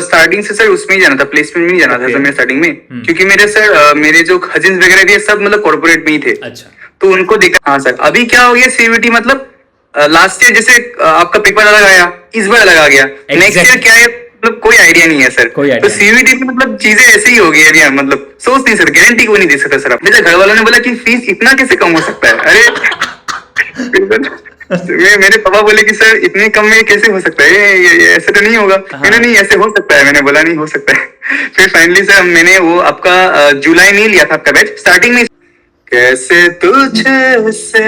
Starting से sir उसमें ही जाना था, प्लेसमेंट में ही जाना था सर मेरे स्टार्टिंग में, क्योंकि मेरे सर मेरे जो कजिन्स वगैरह भी सब मतलब कॉर्पोरेट में ही थे। अच्छा, तो उनको देखा। हाँ सर, अभी क्या हो गया सीयूईटी मतलब लास्ट ईयर जैसे आपका पेपर अलग आया, इस बार अलग आ गया, नेक्स्ट ईयर क्या है मतलब कोई आइडिया नहीं है सर। तो सीयूईटी में मतलब चीजें ऐसे ही हो गई है, मतलब सोच नहीं सर, गारंटी कोई नहीं दे सकता सर। जैसे घर वालों ने बोला कि फीस इतना कैसे कम हो सकता है, अरे मेरे पापा बोले कि सर इतने कम में कैसे हो सकता है, ये ऐसे तो नहीं होगा। मैंने नहीं ऐसे हो सकता है, मैंने बोला नहीं हो सकता है। फिर फाइनली सर मैंने वो आपका जुलाई में लिया था आपका बैच स्टार्टिंग में। कैसे तुझसे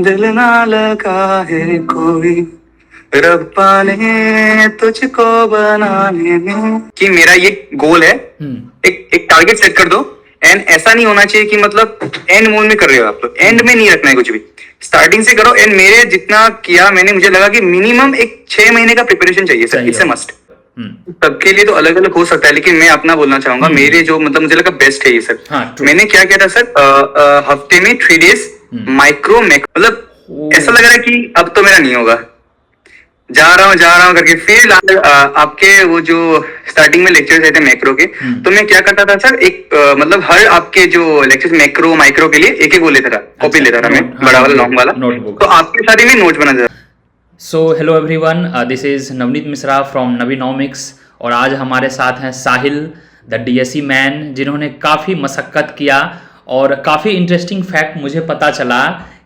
दिल ना लगा है कोई, रब्बा ने तुझको बनाने में, कि मेरा ये गोल है। एक टारगेट सेट कर दो, एंड ऐसा नहीं होना चाहिए कि मतलब एंड मोड में कर रहे हो आप, तो एंड में नहीं रखना है कुछ भी, स्टार्टिंग से करो। एंड मेरे जितना किया मैंने, मुझे लगा कि मिनिमम एक 6 महीने का प्रिपरेशन चाहिए सर, इट्स अ मस्ट। सबके लिए तो अलग अलग हो सकता है, लेकिन मैं अपना बोलना चाहूंगा, मेरे जो मतलब मुझे लगा बेस्ट है ये सर। मैंने क्या किया था सर, हफ्ते में 3 डेज माइक्रो मतलब ऐसा लग रहा है कि अब तो मेरा नहीं होगा, जा रहा हूँ करके। फिर आपके वो जो स्टार्टिंग में लेक्चर्स थे मैक्रो के, तो मैं क्या करता था सर, एक मतलब हर आपके जो लेक्चर्स मैक्रो माइक्रो के लिए एक वो लेता था, कॉपी लेता था मैं, बड़ा वाला लॉन्ग वाला नोटबुक, तो आपके साथ ही नोट बना था। So hello everyone, this is Navneet Mishra from NviNomics, और आज हमारे साथ हैं साहिल द DSE मैन, जिन्होंने काफ़ी मशक्क़त किया और काफ़ी इंटरेस्टिंग फैक्ट मुझे पता चला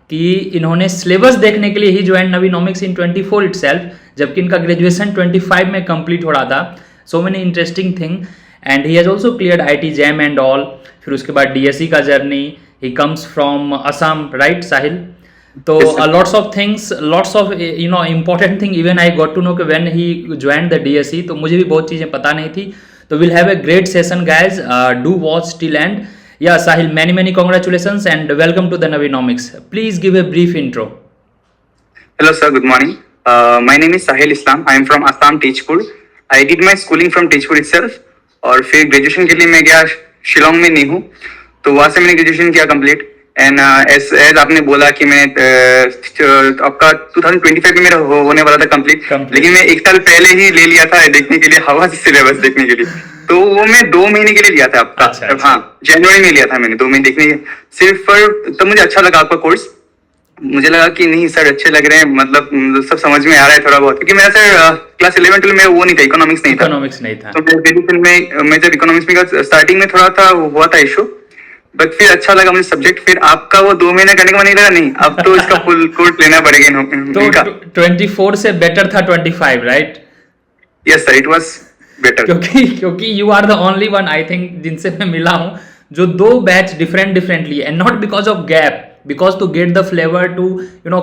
कि इन्होंने सिलेबस देखने के लिए ही ज्वाइन NviNomics इन 24 इटसेल्फ, जबकि इनका ग्रेजुएशन 25 में कंप्लीट हो रहा था। So many interesting thing, and he has also cleared IT JAM and all. फिर उसके बाद DSE का journey, he comes from Assam, right Sahil? तो lots of things, lots of important thing even I got to know when he joined the DSE, तो मुझे भी बहुत चीज़ें पता नहीं थी। तो we'll have a great session guys, do watch till end. Yeah, Sahil, many congratulations and welcome to the NviNomics. Please give a brief intro. Hello sir, good morning. My name is Sahil Islam. I am from Assam, Teachpur. I did my schooling from Teachpur itself. और फिर graduation के लिए मैं गया शिलोंग में नहीं हूँ, तो वहाँ से मैंने ग्रेजुएशन किया कंप्लीट। एंड एज आपने बोला कि मैं आपका 2025 में मेरा होने वाला था कंप्लीट, लेकिन मैं 1 साल पहले ही ले लिया था देखने के लिए, हवा सिलेबस देखने के लिए। तो वो मैं 2 महीने के लिए लिया था आपका। अच्छा। हाँ, जनवरी में लिया था मैंने 2 महीने देखने के सिर्फ पर। तो मुझे अच्छा लगा आपका कोर्स, मुझे लगा कि नहीं सर अच्छे लग रहे हैं, मतलब सब समझ में आ रहा है थोड़ा बहुत, क्योंकि मेरा सर क्लास 11-12 में वो नहीं था, इकोनॉमिक्स नहीं था। तो ग्रेजुएशन में मैं जब इकोनॉमिक्स में स्टार्टिंग में थोड़ा था हुआ था इशू, बट फिर अच्छा लगा मुझे सब्जेक्ट। फिर आपका वो 2 महीने करने का नहीं लगा, नहीं अब तो इसका फुल कोर्स लेना पड़ेगा। तो 24 से बेटर था 25, right? Yes sir, it was better, क्योंकि you are the only one I think जिनसे मैं मिला हूं जो 2 batch differently, and not because of gap, because to get the flavour, to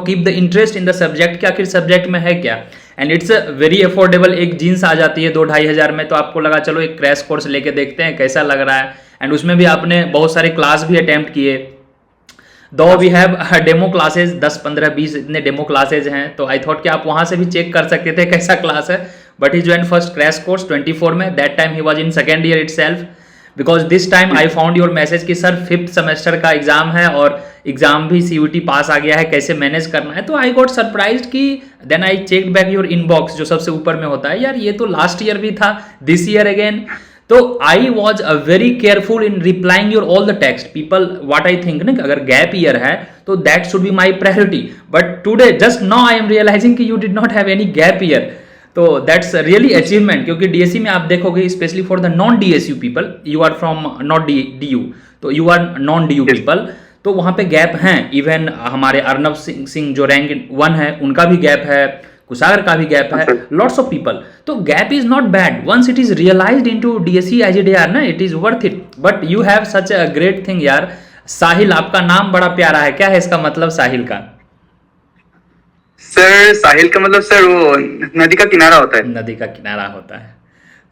keep the interest in the subject कि आखिर subject में है क्या। एंड इट्स वेरी अफोर्डेबल, एक जीन्स आ जाती है 2-2.5 हज़ार में, तो आपको लगा चलो एक क्रैश कोर्स लेके देखते हैं कैसा लग रहा है। एंड उसमें भी आपने बहुत सारे क्लास भी अटेम्प्ट किए, दो वी हैव डेमो क्लासेज, 10, 15, 20 इतने डेमो क्लासेज हैं, तो आई थॉट कि आप वहाँ से भी चेक कर सकते थे कैसा क्लास है। But he join first crash course 24 में, that time he was in second year it self, because this time I found your message कि सर 5th सेमेस्टर का एग्जाम है और एग्जाम भी CUET पास आ गया है, कैसे मैनेज करना है। तो आई गॉट सरप्राइज्ड कि then I check back your inbox जो सबसे ऊपर में होता है, यार ये तो लास्ट ईयर भी था, दिस ईयर अगेन। तो I was very careful in replying your all the text people, what I think ना, अगर गैप ईयर है तो that should be my priority. But today just now I am realising कि you did not have any gap year, तो that's really achievement. क्योंकि DSE में आप देखोगे, specially for the non DSU people, you are from not DU, तो you are non DU people, तो वहाँ पे गैप हैं। इवन हमारे अर्नब सिंह जो रैंक 1 है उनका भी गैप है, कुसागर का भी गैप है, लॉट्स ऑफ पीपल। तो gap is not bad once it is realized into DSE IGDR ना, it is worth it. But you have such a great thing यार। साहिल, आपका नाम बड़ा प्यारा है, क्या है इसका मतलब साहिल का? सर साहिल का मतलब सर वो नदी का किनारा होता है। नदी का किनारा होता है,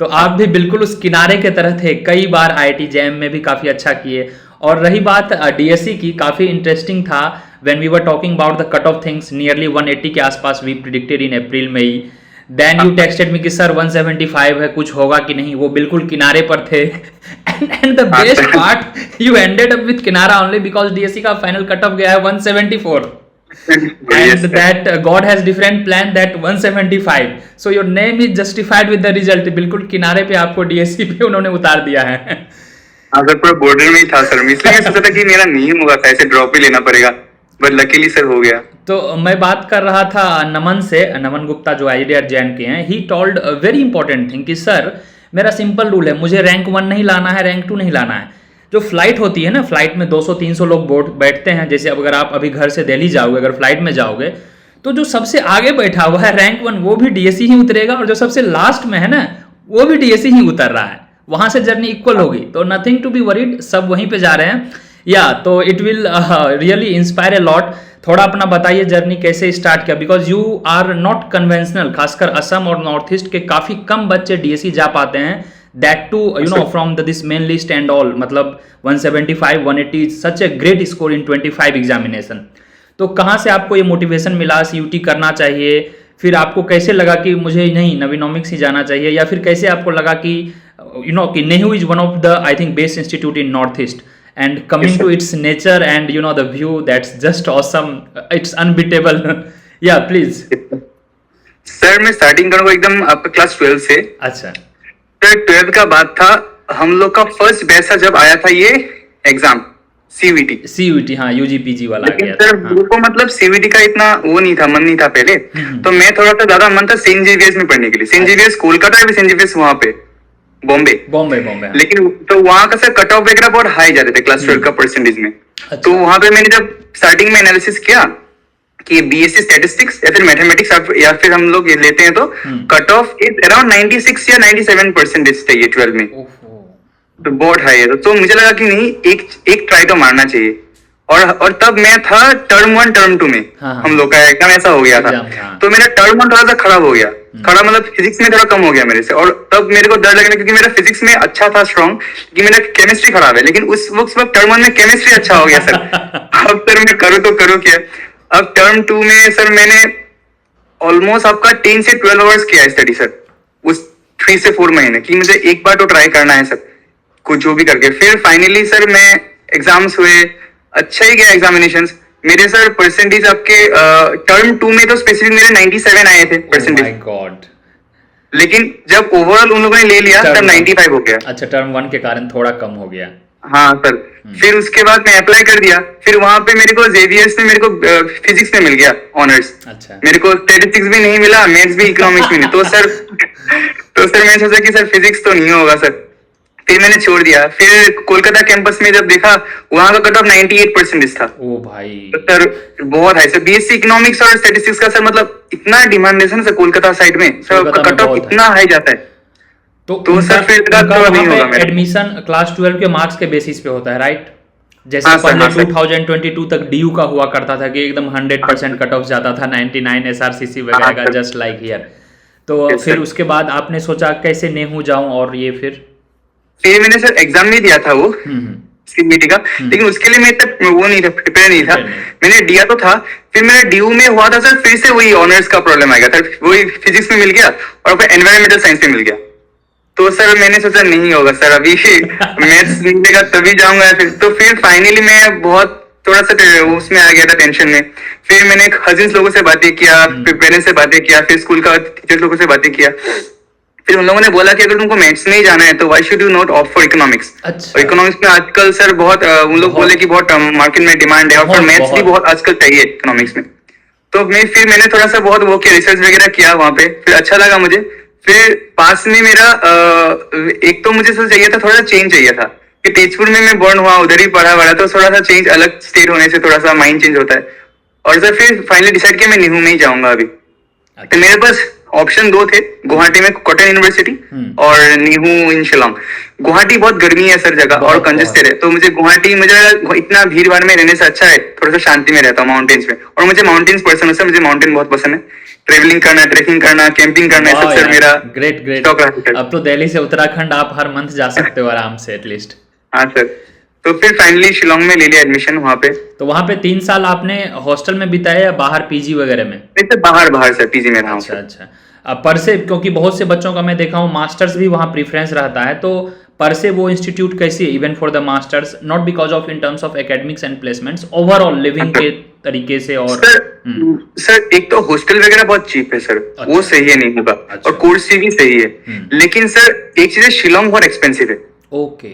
तो आप भी बिल्कुल उस किनारे के तरह थे। कई बार IIT जैम में भी काफी अच्छा किए। और रही बात DSE की, काफी इंटरेस्टिंग था when we were talking about the cut off things, nearly 180 के आसपास we predicted in अप्रैल में ही। then you texted me कि सर 175 है, कुछ होगा कि नहीं, वो बिल्कुल किनारे पर थे। and the best part you ended up with किनारा only because DSE का फाइनल कट ऑफ गया है 174। and that God has different plan that 175, so your name is justified with the result. बिल्कुल किनारे पे आपको DSE पे उन्होंने उतार दिया है. हाँ सर, पूरा बॉर्डर में ही था सर, इसलिए मैं सोचा था कि मेरा नहीं होगा था, ऐसे ड्रॉप ही लेना पड़ेगा, बट लकीली सर हो गया. तो मैं बात कर रहा था नमन से, नमन गुप्ता जो IIT जैन के हैं. He told very important thing कि सर मेरा सिंपल रूल है, मुझे रैंक 1 नहीं लाना है, रैंक 2 नहीं लाना है. जो फ्लाइट होती है ना, फ्लाइट में 200-300 लोग बैठते हैं. जैसे अब अगर आप अभी घर से दिल्ली जाओगे, अगर फ्लाइट में जाओगे तो जो सबसे आगे बैठा हुआ है रैंक 1 वो भी DSE ही उतरेगा, और जो सबसे लास्ट में है ना वो भी DSE ही उतर रहा है. वहां से जर्नी इक्वल होगी, तो नथिंग टू बी वरीड, सब वहीं पे जा रहे हैं. या तो it will really inspire a lot. थोड़ा अपना बताइए जर्नी कैसे स्टार्ट किया, because you are not conventional. खासकर असम और नॉर्थ ईस्ट के काफी कम बच्चे DSE जा पाते हैं, that to you know from this main list and all. मतलब 175 180 such a great score in 25 examination. तो कहाँ से आपको ये मोटिवेशन मिला CUT करना चाहिए? फिर आपको कैसे लगा कि मुझे नहीं NviNomics ही जाना चाहिए, या फिर कैसे आपको लगा कि कि Nehru is one of the I think best institute in north east, and coming to its nature and the view, that's just awesome, it's unbeatable. Yeah, please. Sir मैं स्टार्टिंग करूँगा एकदम आपका क्लास 12 से. अच्छा. सर 12 का बात था, हम लोग का फर्स्ट बैच जब आया था ये एग्जाम CUT. हाँ, UG PG वाला आ गया सर था. वो मतलब CUT का इतना वो नहीं था, मन नहीं था पहले. तो मैं थोड़ा सा ज्यादा मन था सेंट जेवियर्स में पढ़ने के लिए. सेंट जेवियर्स कोलकाता है, सेंट जेवियर्स वहाँ पे बॉम्बे. हाँ. लेकिन तो वहाँ का सर कट ऑफ वगैरह बहुत हाई जाते थे क्लास 12 का परसेंटेज में. अच्छा. तो वहाँ पे मैंने जब स्टार्टिंग में एनालिसिस किया कि BSc स्टैटिस्टिक्स या फिर मैथमेटिक्स या फिर हम लोग ये लेते हैं तो कट ऑफ इज अराउंड 96 या 97% चाहिए 12 में. तो बहुत हाई है. तो मुझे लगा कि नहीं, एक ट्राई तो मारना चाहिए. और तब मैं था टर्म 1 टर्म 2 में. हाँ. हम लोग का एकदम ऐसा हो गया था. तो मेरा टर्म 1 थोड़ा सा खराब हो गया. खड़ा मतलब फिजिक्स में थोड़ा कम हो गया मेरे से. और तब मेरे को डर लगने, क्योंकि मेरा फिजिक्स में अच्छा था स्ट्रॉन्ग, कि मेरा केमिस्ट्री खराब है. लेकिन उस वक्त टर्म 1 में केमिस्ट्री अच्छा हो गया सर. अब सर मैं करूँ तो करूँ क्या. अब टर्म 2 में सर मैंने ऑलमोस्ट आपका 10 से 12 आवर्स किया स्टडी सर, उस 3 से 4 महीने की. मुझे एक बार तो ट्राई करना है सर, कुछ जो भी करके. फिर फाइनली सर मैं एग्जाम्स हुए, अच्छा ही गया एग्जामिनेशंस. मेरे सर परसेंटेज आपके टर्म 2 में तो स्पेसिफिक मेरे 97 आए थे परसेंटेज. गॉड. लेकिन जब ओवरऑल उन लोगों ने ले लिया तब 95 हो गया. अच्छा, टर्म 1 के कारण थोड़ा कम हो गया. हाँ सर. फिर उसके बाद मैं अप्लाई कर दिया. फिर वहां पे मेरे को जेवियर्स में मेरे को फिजिक्स में मिल गया ऑनर्स. अच्छा. मेरे को स्टैटिस्टिक्स भी नहीं मिला, मैथ्स भी, इकोनॉमिक्स भी नहीं. तो सर मैंने सोचा कि सर फिजिक्स तो नहीं होगा सर. फिर मैंने छोड़ दिया. फिर कोलकाता कैंपस में जब देखा, वहां का कट ऑफ 98% था. ओ भाई. तो सर बहुत हाई सर. BSc इकोनॉमिक्स और स्टैटिस्टिक्स का सर मतलब इतना डिमांड है सर कोलकाता साइड में. सर कट ऑफ इतना हाई जाता है. तो सर फिर नहीं होगा मेरा एडमिशन क्लास 12 के मार्क्स के बेसिस पे होता है, राइट? जैसे पहले 2022 तक DU का हुआ करता था कि एकदम 100% कट ऑफ जाता था, 99 SRCC वगैरह का, जस्ट लाइक हियर. तो फिर उसके बाद आपने सोचा कैसे नेहू जाऊं, और ये फिर मैंने सर एग्जाम नहीं दिया था वो CBT का. लेकिन उसके लिए मैं इतना वो नहीं था, प्रिपेयर नहीं था. मैंने दिया तो था. फिर मेरा DU में हुआ था सर, फिर से वही ऑनर्स का प्रॉब्लम आ गया था. वही फिजिक्स में मिल गया और फिर एनवायरमेंटल साइंस में मिल गया. तो सर मैंने सोचा नहीं होगा सर, अभी मैथ्स मिलेगा तभी जाऊंगा. फिर फाइनली मैं बहुत थोड़ा सा उसमें आ गया था, टेंशन में. फिर मैंने कजिन्स लोगों से बातें किया, फिर पेरेंट्स से बातें किया, फिर स्कूल का टीचर्स लोगों से बातें किया. फिर उन लोगों ने बोला कि अगर तुमको मैथ्स में ही जाना है तो why should you not opt for economics. और इकोनॉमिक्स में आजकल सर बहुत उन लोग बोले कि बहुत मार्केट में डिमांड है, और फिर मैथ्स भी बहुत आजकल चाहिए इकोनॉमिक्स में. तो मैंने थोड़ा सा बहुत वो किया, रिसर्च वगैरह किया वहाँ पे. फिर अच्छा लगा मुझे. फिर पास में मेरा एक तो मुझे सर चाहिए था, थोड़ा सा चेंज चाहिए था कि तेजपुर में मैं बॉर्न हुआ, उधर ही पढ़ा बड़ा, तो थोड़ा सा चेंज, अलग स्टेट होने से थोड़ा सा माइंड चेंज होता है. और सर फिर फाइनली डिसाइड किया मैं नेहरू में ही जाऊंगा अभी. तो मेरे पास ऑप्शन 2 थे, गुवाहाटी में कॉटन यूनिवर्सिटी और नेहरू इन शिलोंग. गुवाहाटी बहुत गर्मी है सर जगह और कंजेस्टेड है. तो मुझे इतना भीड़ भाड़ में रहने से अच्छा है थोड़ा सा शांति में रहता हूँ माउंटेन्स में. और मुझे माउंटेन्स पसंद है सर, मुझे माउंटेन बहुत पसंद है. ट्रेवलिंग करना, ट्रेकिंग करना, कैंपिंग करना, सब सर मेरा ग्रेट. अब तो दिल्ली से उत्तराखंड आप हर मंथ जा सकते हो आराम से एटलीस्ट. हाँ सर. तो फिर फाइनली शिलोंग में ले लिया एडमिशन वहाँ पे. तो वहाँ पे 3 साल आपने हॉस्टल में बिताया या बाहर PG वगैरह में? बाहर सर, PG में रहा. अच्छा. पर से, क्योंकि बहुत से बच्चों का मैं देखा हूँ मास्टर्स भी वहाँ प्रीफरेंस रहता है, तो पर से वो इंस्टीट्यूट कैसी है even for the masters, not because of in terms of academics and placements, overall living के तरीके से? और सर एक तो हॉस्टल वगैरह बहुत चीप है सर। अच्छा। वो सही है, नहीं होगा। अच्छा। और कोर्स फी भी सही है। लेकिन सर एक चीज है, शिलोंग बहुत एक्सपेंसिव है। ओके।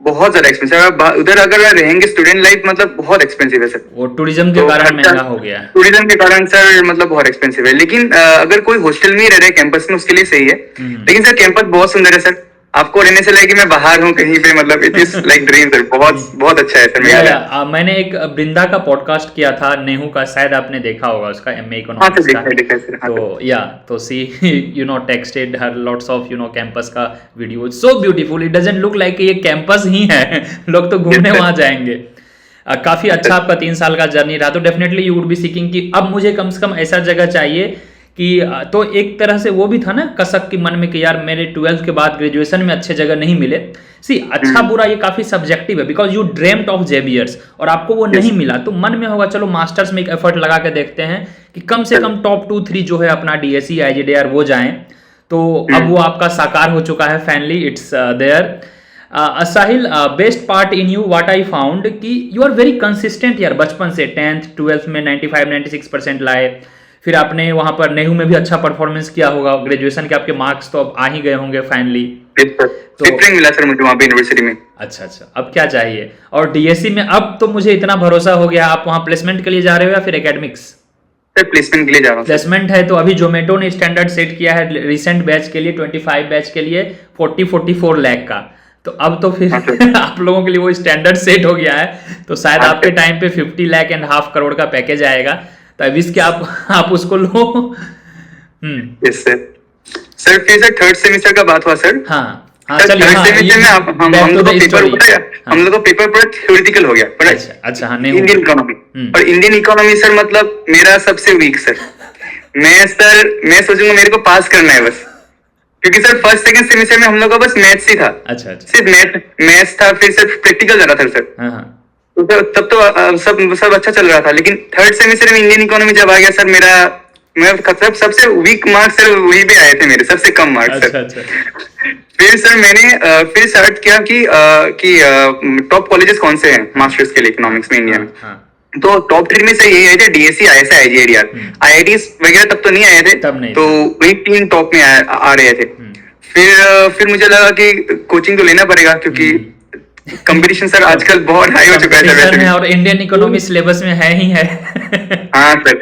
बहुत ज्यादा एक्सपेंसिव है। उधर अगर रहेंगे स्टूडेंट लाइफ, मतलब बहुत एक्सपेंसिव है सर। वो टूरिज्म के कारण महंगा हो गया है। टूरिज्म के कारण सर मतलब बहुत एक्सपेंसिव है। लेकिन अगर कोई हॉस्टल में ही रह रहे कैंपस में, उसके लिए सही है। लेकिन सर कैंपस बहुत सुंदर है सर। आपको रहने से लगे मैं बाहर हूँ कहीं पे, मतलब it is like dream sir. बहुत बहुत अच्छा है सर। मैंने एक वृंदा का पॉडकास्ट किया था, नेहू का, शायद आपने देखा होगा उसका, एमए इकोनॉमिक्स का। तो सी टेक्स्टेड हर लॉट्स ऑफ कैंपस का video, so beautiful, it doesn't look like ये कैंपस ही है। लोग तो घूमने वहां जाएंगे। काफी अच्छा आपका 3 साल का जर्नी रहा। तो definitely you would be seeking कि अब मुझे कम से कम ऐसा जगह चाहिए कि, तो एक तरह से वो भी था ना कसक की मन में कि यार मेरे 12th के बाद ग्रेजुएशन में अच्छे जगह नहीं मिले। अच्छा बुरा ये काफी सब्जेक्टिव है, बिकॉज यू ड्रीम्ड ऑफ जेबीयर्स और आपको वो नहीं मिला, तो मन में होगा चलो मास्टर्स में एक एफर्ट लगा के देखते हैं कि कम से कम टॉप 2-3 जो है अपना डीएसई आईजीडीआर वो जाएं। तो अब वो आपका साकार हो चुका है finally, it's there. Sahil, best part in you what I found कि यू आर वेरी कंसिस्टेंट यार। बचपन से 10th 12th में 95-96% लाए, फिर आपने वहां पर नेहरू में भी अच्छा परफॉर्मेंस किया होगा। ग्रेजुएशन के आपके मार्क्स तो अब आ ही गए होंगे फाइनली। तो मिला सर मुझे वहां पे यूनिवर्सिटी में। अच्छा, अब क्या चाहिए? और डीएसई में अब तो मुझे इतना भरोसा हो गया, आप वहां प्लेसमेंट के लिए जा रहे हो या फिर एकेडमिक्स? प्लेसमेंट के लिए जा रहा हूं। प्लेसमेंट है तो अभी जोमेटो ने स्टैंडर्ड सेट किया है रिसेंट बैच के लिए, 25 बैच के लिए 40-44 लाख का। तो अब तो फिर आप लोगों के लिए वो स्टैंडर्ड सेट हो गया है। तो शायद आपके टाइम पे 50 लाख एंड हाफ करोड़ का पैकेज आएगा। तो अब इसके आप उसको लो। Yes sir. सर फिर सर थर्ड सेमेस्टर का बात हुआ सर। हाँ चलिए। हम लोग का पेपर पूरा थ्योरेटिकल हो गया। अच्छा हाँ, इंडियन इकोनॉमी। और इंडियन इकोनॉमी सर मतलब मेरा सबसे वीक सर। मैं सोचूंगा मेरे को पास करना है बस, क्योंकि सर फर्स्ट सेकंड सेमेस्टर में हम लोग का बस मैथ्स ही था। अच्छा। सिर्फ मैथ्स था, फिर सिर्फ प्रैक्टिकल जा रहा था सर। तो तब तो सब अच्छा चल रहा था। लेकिन थर्ड सेमेस्टर में इंडियन इकोनॉमी जब आ गया सर, मैं सबसे वीक मार्क्स सर वही पे आए थे मेरे, सबसे कम मार्क्स सर। फिर सर मैंने फिर सर्च किया कि टॉप कॉलेजेस कौन से हैं मास्टर्स के लिए इकोनॉमिक्स में इंडिया में। तो टॉप 3 में से यही आए थे, डीएसई, आईएसए, आईजीआईडीआर। आईआईटीज वगैरह तब तो नहीं आए थे, तो वही 3 टॉप में आ रहे थे। फिर मुझे लगा कि कोचिंग तो लेना पड़ेगा, क्योंकि कंपटीशन सर आजकल बहुत हाई हो चुका है सर वैसे। और इंडियन इकोनॉमी सिलेबस में है ही है। हाँ सर।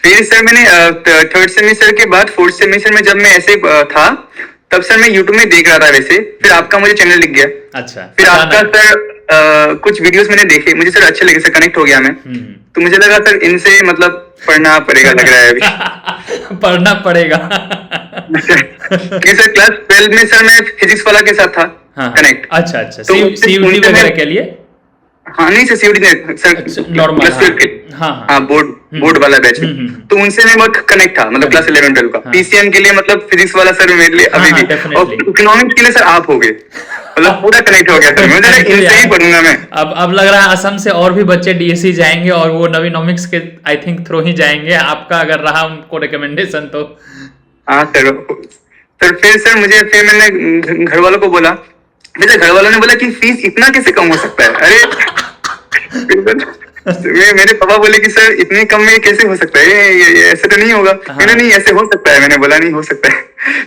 फिर सर मैंने थर्ड सेमेस्टर के बाद फोर्थ सेमेस्टर में जब मैं ऐसे था, तब सर मैं यूट्यूब में देख रहा था वैसे, फिर आपका मुझे चैनल दिख गया। अच्छा। फिर आपका सर कुछ वीडियोस मैंने देखे, मुझे सर अच्छे लगे सर, कनेक्ट हो गया मैं। तो मुझे लगा सर इनसे मतलब पढ़ना पड़ेगा, लग रहा है अभी। पढ़ना पड़ेगा। कि सर क्लास 12 में सर मैं फिजिक्स वाला के साथ था कनेक्ट। अच्छा। तो सीयूटी वगैरह के लिए? हाँ नहीं सर, सीयूटी नहीं सर, नॉर्मल। हाँ बोर्ड वाला बैच। तो उनसे मैं बहुत कनेक्ट था, मतलब क्लास 11-12 का। पीसीएम के लिए मतलब फिजिक्स वाला सर मेरे लिए अभी भी, और इकोनॉमिक्स के लिए सर आप हो गए, मतलब पूरा कनेक्ट हो गया सर। मुझे इनसे ही पढ़ूंगा मैं। अब लग रहा है असम से और भी बच्चे डीएसई जाएंगे और वो NviNomics के आई थिंक थ्रू ही जाएंगे, आपका अगर रहा उनको रिकमेंडेशन तो। हाँ सर। फिर मैंने घर वालों को बोला, मेरे घर वालों ने बोला कि फीस इतना कैसे कम हो सकता है? अरे मेरे पापा बोले कि सर इतने कम में कैसे हो सकता है, ये ऐसे तो नहीं होगा। मैंने नहीं, ऐसे हो सकता है। मैंने बोला नहीं हो सकता है।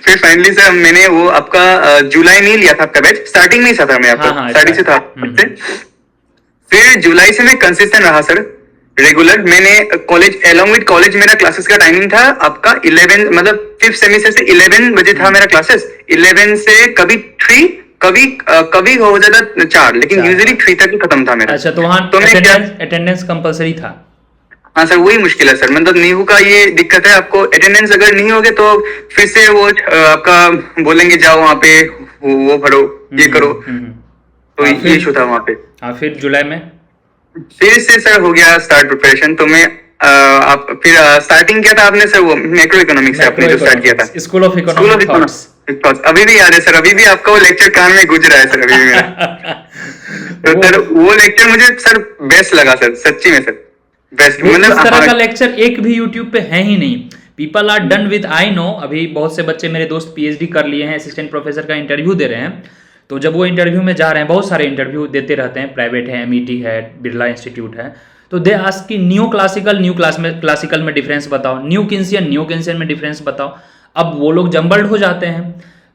फिर फाइनली सर मैंने वो आपका जुलाई में लिया था आपका बैच, स्टार्टिंग में ही था मैं आपका, स्टार्टिंग से था। फिर जुलाई से मैं कंसिस्टेंट रहा सर, रेगुलर। मैंने कॉलेज अलॉन्ग विद कॉलेज मेरा क्लासेस का टाइमिंग था आपका 11, मतलब 5th सेमेस्टर से 11 बजे था मेरा क्लासेस। 11 से कभी 3, कभी हो जाता 4, लेकिन यूजुअली 3 तक ही खत्म था मेरा। अच्छा, तो वहाँ अटेंडेंस कंपलसरी था? हाँ सर, वही मुश्किल है सर, मतलब नीहू का ये दिक्कत है। आपको अटेंडेंस अगर नहीं होगे तो फिर से वो आपका बोलेंगे जाओ वहाँ पे वो भरो, ये करो। तो ये इशू था वहाँ पे। हाँ, फिर जुलाई में फिर से सर हो गया स्टार्ट प्रिपरेशन। तो मैं आप फिर स्टार्टिंग किया था आपने सर वो मैक्रो इकोनॉमिक्स से आपने जो स्टार्ट किया था, स्कूल ऑफ इकोनॉमिक्स। अभी भी याद है सर, अभी भी आपका वो लेक्चर कान में गुज रहा है सर अभी भी मेरा। तो सर वो लेक्चर मुझे सर बेस्ट लगा सर, सच्ची में सर बेस्ट। मतलब इस तरह का लेक्चर एक भी यूट्यूब पे है ही नहीं। People are done with, I know. अभी बहुत से बच्चे मेरे दोस्त पीएचडी कर लिए हैं, असिस्टेंट प्रोफेसर का इंटरव्यू दे रहे हैं। तो जब वो इंटरव्यू में जा रहे हैं, बहुत सारे इंटरव्यू देते रहते हैं, प्राइवेट है, एमईटी है, बिरला इंस्टीट्यूट है, तो दे आस्क कि न्यू क्लासिकल में डिफरेंस बताओ, न्यू केंसियन में डिफरेंस बताओ। अब वो लोग जम्बल्ड हो जाते हैं,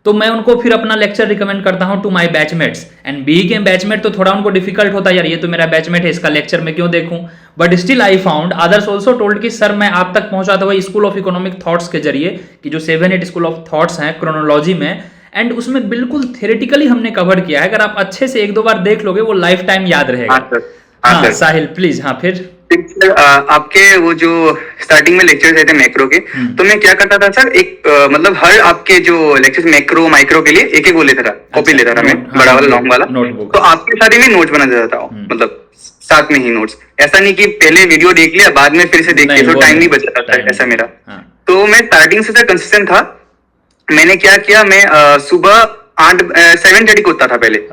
तो मैं उनको फिर अपना लेक्चर रिकमेंड करता हूं to my batchmates, and B के बैचमेट तो थोड़ा उनको डिफिकल्ट होता है, यार ये तो मेरा बैचमेट है, इसका लेक्चर मैं क्यों देखूं, but still I found others also told कि सर मैं आप तक पहुंचा था वही स्कूल ऑफ इकोनॉमिक थॉट्स के जरिए, कि जो 7-8 स्कूल ऑफ थॉट्स हैं क्रोनोलॉजी में, एंड उसमें बिल्कुल थ्योरेटिकली हमने कवर किया है। अगर आप अच्छे से 1-2 बार देख लोगे वो लाइफ टाइम याद रहेगा। हाँ साहिल प्लीज। हाँ फिर आपके वो जो स्टार्टिंग में लेक्चर्स आए थे मैक्रो के, तो मैं क्या करता था सर, एक मतलब हर आपके जो लेक्चर्स मैक्रो माइक्रो के लिए एक वो लेता था, कॉपी लेता था मैं, बड़ा वाला लॉन्ग वाला नोटबुक, तो आपके साथ ही मैं नोट्स बना देता था, मतलब साथ में ही नोट्स। ऐसा नहीं कि पहले वीडियो देख लिया बाद में फिर से देख लिया, तो टाइम नहीं बचा था ऐसा मेरा। तो मैं स्टार्टिंग से कंसिस्टेंट था। मैंने क्या किया, मैं सुबह 7:30 को उठता था पहले,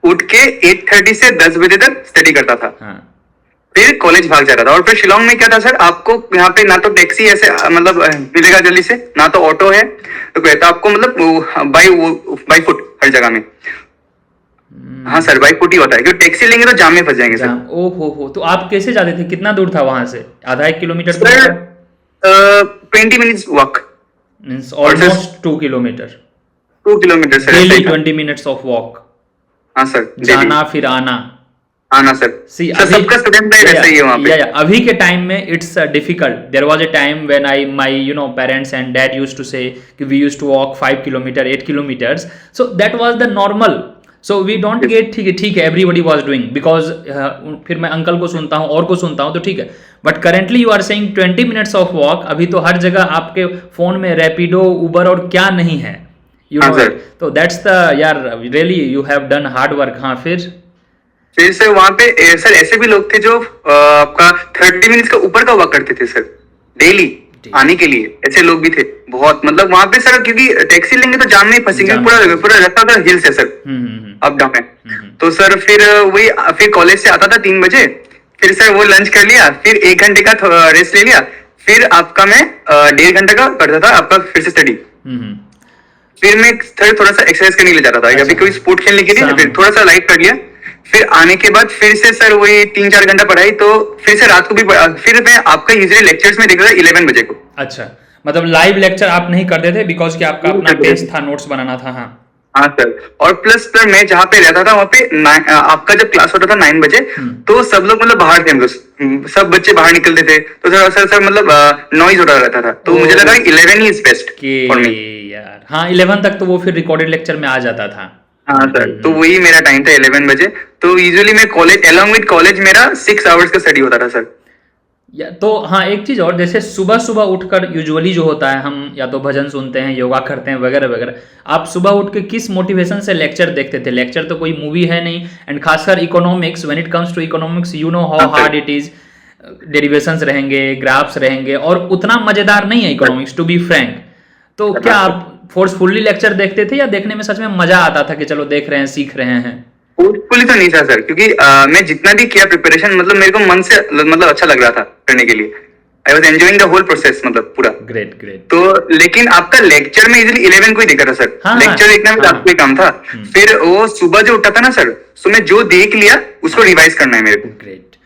उठ के 8:30 से 10 बजे तक स्टडी करता था। फिर कॉलेज भाग जाता था। और फिर शिलोंग में क्या था सर, आपको यहाँ पे ना तो टैक्सी ऐसे मतलब मिलेगा जल्दी से, ना तो ऑटो है, तो कहता आपको मतलब बाई फुट हर जगह में। हाँ सर, बाई फुट ही होता है, क्योंकि टैक्सी लेंगे तो जाम में फंस जाएंगे सर। ओहो, तो आप कैसे जाते थे, कितना दूर था वहां से? आधा 1 kilometre sir? 20 minutes walk, means almost 2 kilometre. 2 kilometre sir, daily 20 minutes of walk. हाँ सर, जाना फिर आना। आना सर। सबका स्टूडेंट लाइफ ऐसा ही है वहाँ पे। अभी के टाइम में it's difficult. There was a time when my parents and dad used to say कि we used to walk 5 kilometre 8 kilometres, so that was the normal. So we don't get ठीक है एवरीबॉडी वाज डूइंग, बिकॉज फिर मैं uncle को सुनता हूँ और को सुनता हूँ, तो ठीक है। But currently you are saying 20 minutes of walk. अभी तो हर जगह आपके फोन में रैपिडो, उबर और क्या नहीं है, यू नो। तो दैट्स द यार really you have done hard work. हाँ फिर सर वहां पे सर ऐसे भी लोग थे जो आपका 30 मिनट्स का ऊपर का वॉक करते थे सर, डेली आने के लिए। ऐसे लोग भी थे बहुत, मतलब वहां पे सर, क्योंकि टैक्सी लेंगे तो जाम में फंसेंगे, पूरा रास्ता था हिल्स है सर, अप डाउन है। तो सर फिर कॉलेज से आता था 3 बजे, फिर सर वो लंच कर लिया, फिर 1 घंटे का रेस्ट ले लिया, फिर आपका मैं 1.5 घंटे का करता था आपका फिर से स्टडी। फिर मैं थोड़ा सा एक्सरसाइज करने ले जाता था, या फिर कोई स्पोर्ट खेलने के लिए, फिर थोड़ा सा लाइट कर लिया। फिर आने के बाद फिर से सर वही 3-4 घंटा पढ़ाई, तो फिर से रात को भी फिर मैं आपका यूजुअली लेक्चर्स में देखता था 11 बजे को। अच्छा, मतलब लाइव लेक्चर आप नहीं करते थे बिकॉज कि आपका अपना पेज था, नोट्स बनाना था। हाँ सर। और प्लस सर मैं जहाँ पे रहता था वहाँ पे आपका जब क्लास होता था 9 बजे, तो सब लोग मतलब बाहर थे, मतलब सब बच्चे बाहर निकलते थे, तो सर मतलब नॉइज होता रहता था, तो मुझे लगा 11 he is best for me यार। हाँ 11 तक तो वो फिर रिकॉर्डेड लेक्चर में आ जाता था। हाँ सर, तो वही मेरा टाइम था 11 बजे। तो यूजुअली मैं कॉलेज अलोंग विद कॉलेज मेरा 6 आवर्स का स्टडी होता था सर। तो हाँ एक चीज और, जैसे सुबह सुबह उठकर यूजुअली जो होता है, हम या तो भजन सुनते हैं, योगा करते हैं वगैरह वगैरह। आप सुबह उठ के किस मोटिवेशन से लेक्चर देखते थे? लेक्चर तो कोई मूवी है नहीं, एंड खासकर economics, when it comes to economics you know how hard it is. Derivations रहेंगे, ग्राफ्स रहेंगे, और उतना मजेदार नहीं है इकोनॉमिक्स टू बी फ्रैंक। तो क्या आप फोर्सफुली लेक्चर देखते थे, या देखने में सच में मजा आता था कि चलो देख रहे हैं, सीख रहे हैं? फोर्सफुली तो नहीं था सर, क्योंकि मैं जितना भी किया प्रिपरेशन, मतलब मेरे को मन से मतलब अच्छा लग रहा था करने के लिए। I was enjoying the whole process, मतलब पूरा। ग्रेट। तो लेकिन आपका लेक्चर में इजीली 11 को ही देखा था सर। लेक्चर देखना में आपको काम था। फिर वो सुबह जो उठा था ना सर, तो मैं जो देख लिया उसको रिवाइज करना है मेरे को। ग्रेट।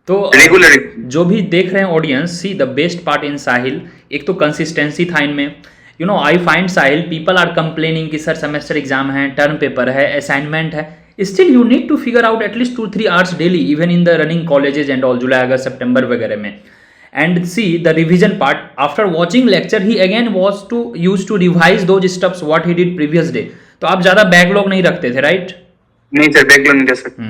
तो रेगुलर जो भी देख रहे हैं audience, see the best part in Sahil, एक तो कंसिस्टेंसी था इनमें। You know I find Sahil, people are complaining कि सर सेमेस्टर एग्जाम है, टर्म पेपर है, असाइनमेंट है, still you need to figure out at least 2-3 hours daily, even in the running colleges and all, जुलाई अगस्त सितंबर वगैरह में। And see the revision part, after watching lecture he again was to use to revise those steps what he did previous day. तो आप ज्यादा backlog नहीं रखते थे, राइट? नहीं सर, बैकलॉग नहीं रख सकते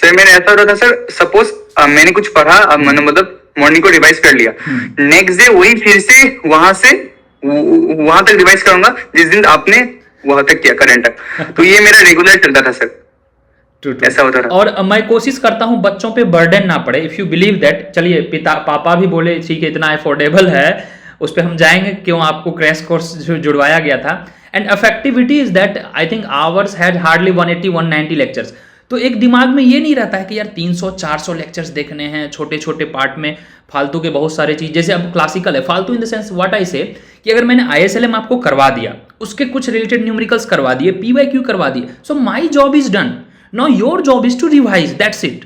सर। मैंने ऐसा होता था सर, सपोज मैंने कुछ पढ़ा, मैंने मतलब मॉर्निंग को रिवाइज कर लिया, नेक्स्ट डे वही फिर से वहां तक रिवाइज करूंगा जिस दिन आपने वहां तक किया, करंट तक। तो ये मेरा रेगुलर चलता था सर। ऐसा होता था। और मैं कोशिश करता हूं बच्चों पे बर्डन ना पड़े, इफ यू बिलीव दैट। चलिए पापा भी बोले ठीक है इतना अफोर्डेबल है, उस पर हम जाएंगे, क्यों आपको क्रैश कोर्स जुड़वाया गया था। And effectivity is that I think hours had hardly 180-190 lectures. तो एक दिमाग में ये नहीं रहता है कि यार 300-400 लेक्चर्स देखने हैं छोटे छोटे पार्ट में, फालतू के बहुत सारे चीज। जैसे अब क्लासिकल है, फालतू in the sense what I से, कि अगर मैंने ISLM आपको करवा दिया, उसके कुछ रिलेटेड न्यूमेरिकल्स करवा दिए, PYQ करवा दिए, so my job is done. Now your job is to revise, that's it.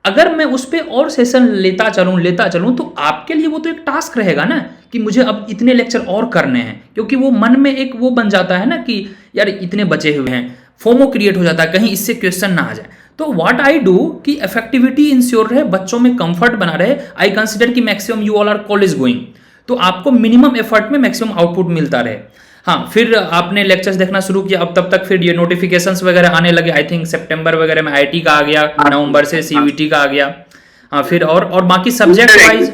अगर मैं उस पर और सेशन लेता चलूँ तो आपके लिए वो तो एक टास्क रहेगा ना कि मुझे अब इतने लेक्चर और करने हैं, क्योंकि वो मन में एक वो बन जाता है ना कि यार इतने बचे हुए हैं, फोमो क्रिएट हो जाता है कहीं इससे क्वेश्चन ना आ जाए। तो व्हाट आई डू कि इफेक्टिविटी इंश्योर रहे, बच्चों में कंफर्ट बना रहे। आई कंसिडर कि maximum you all are college going, तो आपको मिनिमम एफर्ट में मैक्सिमम आउटपुट मिलता रहे। हाँ, फिर आपने लेक्चर्स देखना शुरू किया, अब तब तक फिर ये नोटिफिकेशंस वगैरह आने लगे। आई थिंक सितंबर वगैरह में आईटी का आ गया, नवंबर से सीयूईटी का आ गया। हाँ, फिर और बाकी सब्जेक्ट वाइज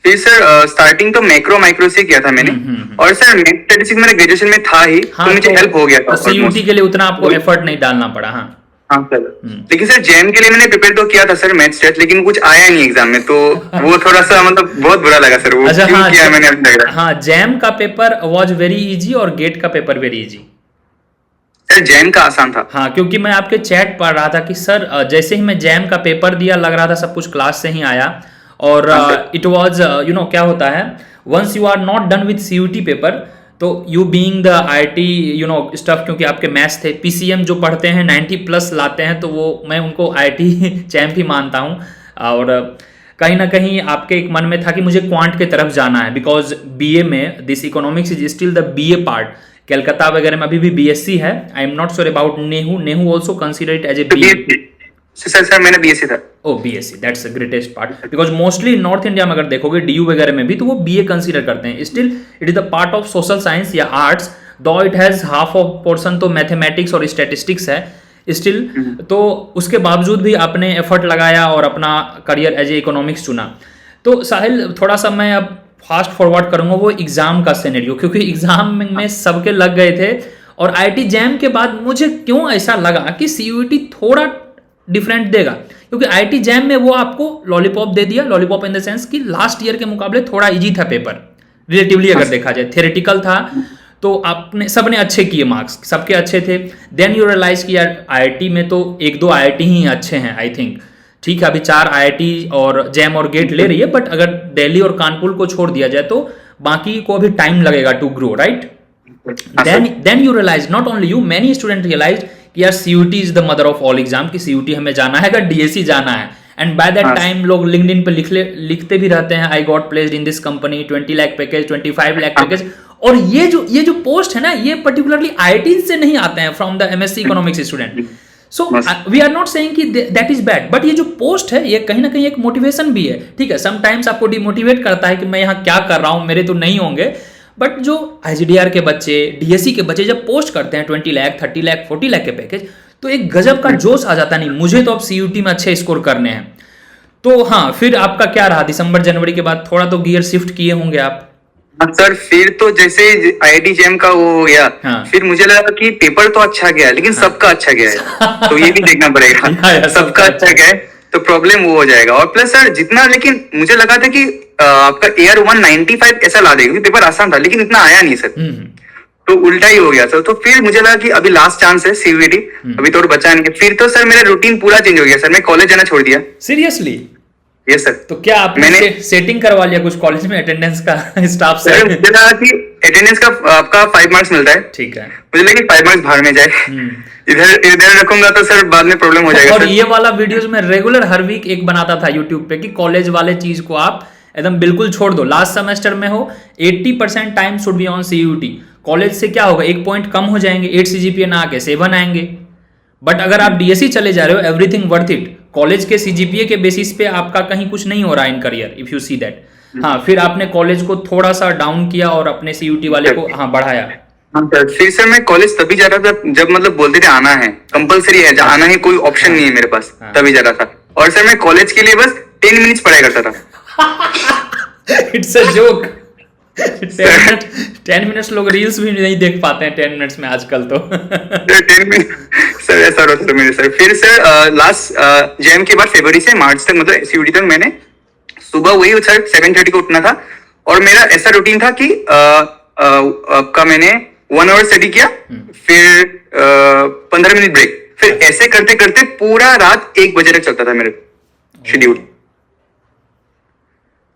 फिर सर स्टार्टिंग तो माइक्रो से किया था मैंने, और सर मैथ स्टैटिस्टिक्स मेरे ग्रेजुएशन में था ही, हाँ, तो मुझे हेल्प हो गया था। सीयूईटी के लिए उतना आपको एफर्ट नहीं डालना पड़ा। हाँ हाँ सर, लेकिन सर जैम के लिए मैंने प्रिपेयर तो किया था सर मैथ स्टैट, लेकिन कुछ आया नहीं एग्जाम में, तो वो थोड़ा सा मतलब बहुत बुरा लगा सर, वो अच्छा, क्यों हाँ, किया मैंने अभी लग रहा है। हाँ, जैम का पेपर वाज वेरी इजी और गेट का paper very easy. Sir jam का आसान था। हाँ, क्योंकि मैं आपके चैट पढ़ रहा था कि सर जैसे ही मैं जैम का पेपर दिया लग रहा था सब कुछ क्लास से ही आया, और इट वाज क्या होता है, once you are not done with CUET paper, तो you being the IT stuff, क्योंकि आपके मैथ्स थे, पीसीएम जो पढ़ते हैं 90+ लाते हैं, तो वो मैं उनको आईटी चैम्प ही मानता हूँ। और कहीं ना कहीं आपके एक मन में था कि मुझे क्वांट की तरफ जाना है, बिकॉज बीए में this economics is still the BA part. Calcutta वगैरह में अभी भी बीएससी है। I am not sure about Nehru also consider it as a BA. Sir मैंने बीएससी था। Oh BSc, that's the greatest part, because mostly north India में अगर देखोगे डीयू वगैरह में भी तो वो बीए कंसीडर करते हैं। Still it is the part of social science या आर्ट्स, दो it has half of portion तो मैथमेटिक्स और स्टैटिस्टिक्स है स्टिल। तो उसके बावजूद भी आपने एफर्ट लगाया और अपना करियर एज ए इकोनॉमिक्स चुना। तो साहिल, थोड़ा सा मैं अब फास्ट फॉरवर्ड करूंगा वो एग्जाम का सिनेरियो, क्योंकि एग्जाम में सबके लग गए थे, और आईटी जैम के बाद मुझे क्यों ऐसा लगा कि सीयूईटी थोड़ा डिफरेंट देगा, क्योंकि आईटी जैम में वो आपको लॉलीपॉप दे दिया। लॉलीपॉप इन द सेंस कि लास्ट ईयर के मुकाबले थोड़ा इजी था पेपर रिलेटिवली, अगर देखा जाए थ्योरेटिकल था, तो आपने सबने अच्छे किए, मार्क्स सबके अच्छे थे। देन यू रियलाइज कि यार आईआईटी में तो 1-2 आईआईटी ही अच्छे हैं आई थिंक, ठीक है। अभी 4 आईआईटी और जैम और गेट ले रही है, बट अगर दिल्ली और कानपुर को छोड़ दिया जाए तो बाकी को अभी टाइम लगेगा to grow, right. Then you realise, not only you, many student realise कि यार CUET is the mother of all exam, की सीयूटी हमें जाना है, अगर डीएसई जाना है। एंड बाय दैट टाइम लोग लिंक्डइन पे लिखते भी रहते हैं, I got placed in this company, 20 lakh package, 25 lakh package. और ये जो पोस्ट है ना, ये पर्टिकुलरली आईआईटी से नहीं आते हैं, from the MSc economics student. So we are not saying कि दैट इज बैड, बट ये जो पोस्ट है ये कहीं ना कहीं एक मोटिवेशन भी है, ठीक है। समटाइम्स आपको डिमोटिवेट करता है कि मैं यहाँ क्या कर रहा हूँ, मेरे तो नहीं होंगे। बट जो आईजीडीआर के बच्चे, डीएसई के बच्चे जब पोस्ट करते हैं 20 लाख, 30 लाख, 40 लाख के पैकेज, तो एक गजब का जोश आ जाता, नहीं मुझे तो अब सीयूटी में अच्छे स्कोर करने हैं। तो हाँ, फिर आपका क्या रहा दिसंबर जनवरी के बाद? थोड़ा तो गियर शिफ्ट किए होंगे आप। सर फिर तो जैसे आईआईटी जैम का वो हो गया, हाँ। फिर मुझे लगा कि पेपर तो अच्छा गया है, लेकिन सबका अच्छा गया है, तो ये भी देखना पड़ेगा। सबका अच्छा गया है तो प्रॉब्लम वो हो जाएगा। और प्लस सर जितना, लेकिन मुझे लगा था कि आपका एयर 195 ऐसा ला देगा, क्योंकि पेपर आसान था, लेकिन इतना आया नहीं सर, तो उल्टा ही हो गया सर। तो फिर मुझे लगा कि अभी लास्ट चांस है सीयूईटी, अभी तो और बचा नहीं। फिर तो सर मेरा रूटीन पूरा चेंज हो गया सर, मैं कॉलेज जाना छोड़ दिया। सीरियसली? Yes sir. तो क्या आपने सेटिंग करवा लिया कुछ कॉलेज में अटेंडेंस का स्टाफ से? सर मुझे लगा कि अटेंडेंस का आपका 5 मार्क्स मिलता है, ठीक है, मुझे लगा कि 5 मार्क्स बाहर में जाए, इधर रखूंगा तो सर बाद में प्रॉब्लम हो जाएगा। और ये वाला वीडियोस में रेगुलर हर वीक एक बनाता था यूट्यूब पे कि कॉलेज वाले चीज को आप एकदम बिल्कुल छोड़ दो। लास्ट सेमेस्टर में हो 80% time should be on CUET. College से क्या होगा, 1 पॉइंट कम हो जाएंगे, 8 सीजीपीए ना आके 7 आएंगे। बट अगर आप डीएसई चले जा रहे हो, एवरीथिंग वर्थ इट। कॉलेज के सीजीपीए के बेसिस पे आपका कहीं कुछ नहीं हो रहा है in career, if you see that. हाँ, फिर आपने कॉलेज को थोड़ा सा डाउन किया और अपने सीयूटी वाले को बढ़ाया। हाँ सर, फिर सर मैं कॉलेज तभी जा रहा था जब मतलब बोलते थे आना है, कंपलसरी है, आना है, कोई ऑप्शन नहीं है मेरे पास, तभी जा रहा था। और सर मैं कॉलेज के लिए बस 10 मिनट्स पढ़ाई करता था। It's a joke. 10 मिनट्स लोग रील्स भी नहीं देख पाते हैं 10 मिनट्स में आजकल तो। 10 मिनट सर ऐसा होता था मेरे सर। फिर सर लास्ट जैम के बाद फरवरी से मार्च तक, मतलब सीयूटी तक, मैंने सुबह वही सर 7:30 को उठना था, और मेरा ऐसा रूटीन था कि आपका मैंने 1 आवर स्टडी किया, फिर 15 मिनट ब्रेक, फिर ऐसे करते करते पूरा रात 1 बजे तक चलता था मेरा शेड्यूल।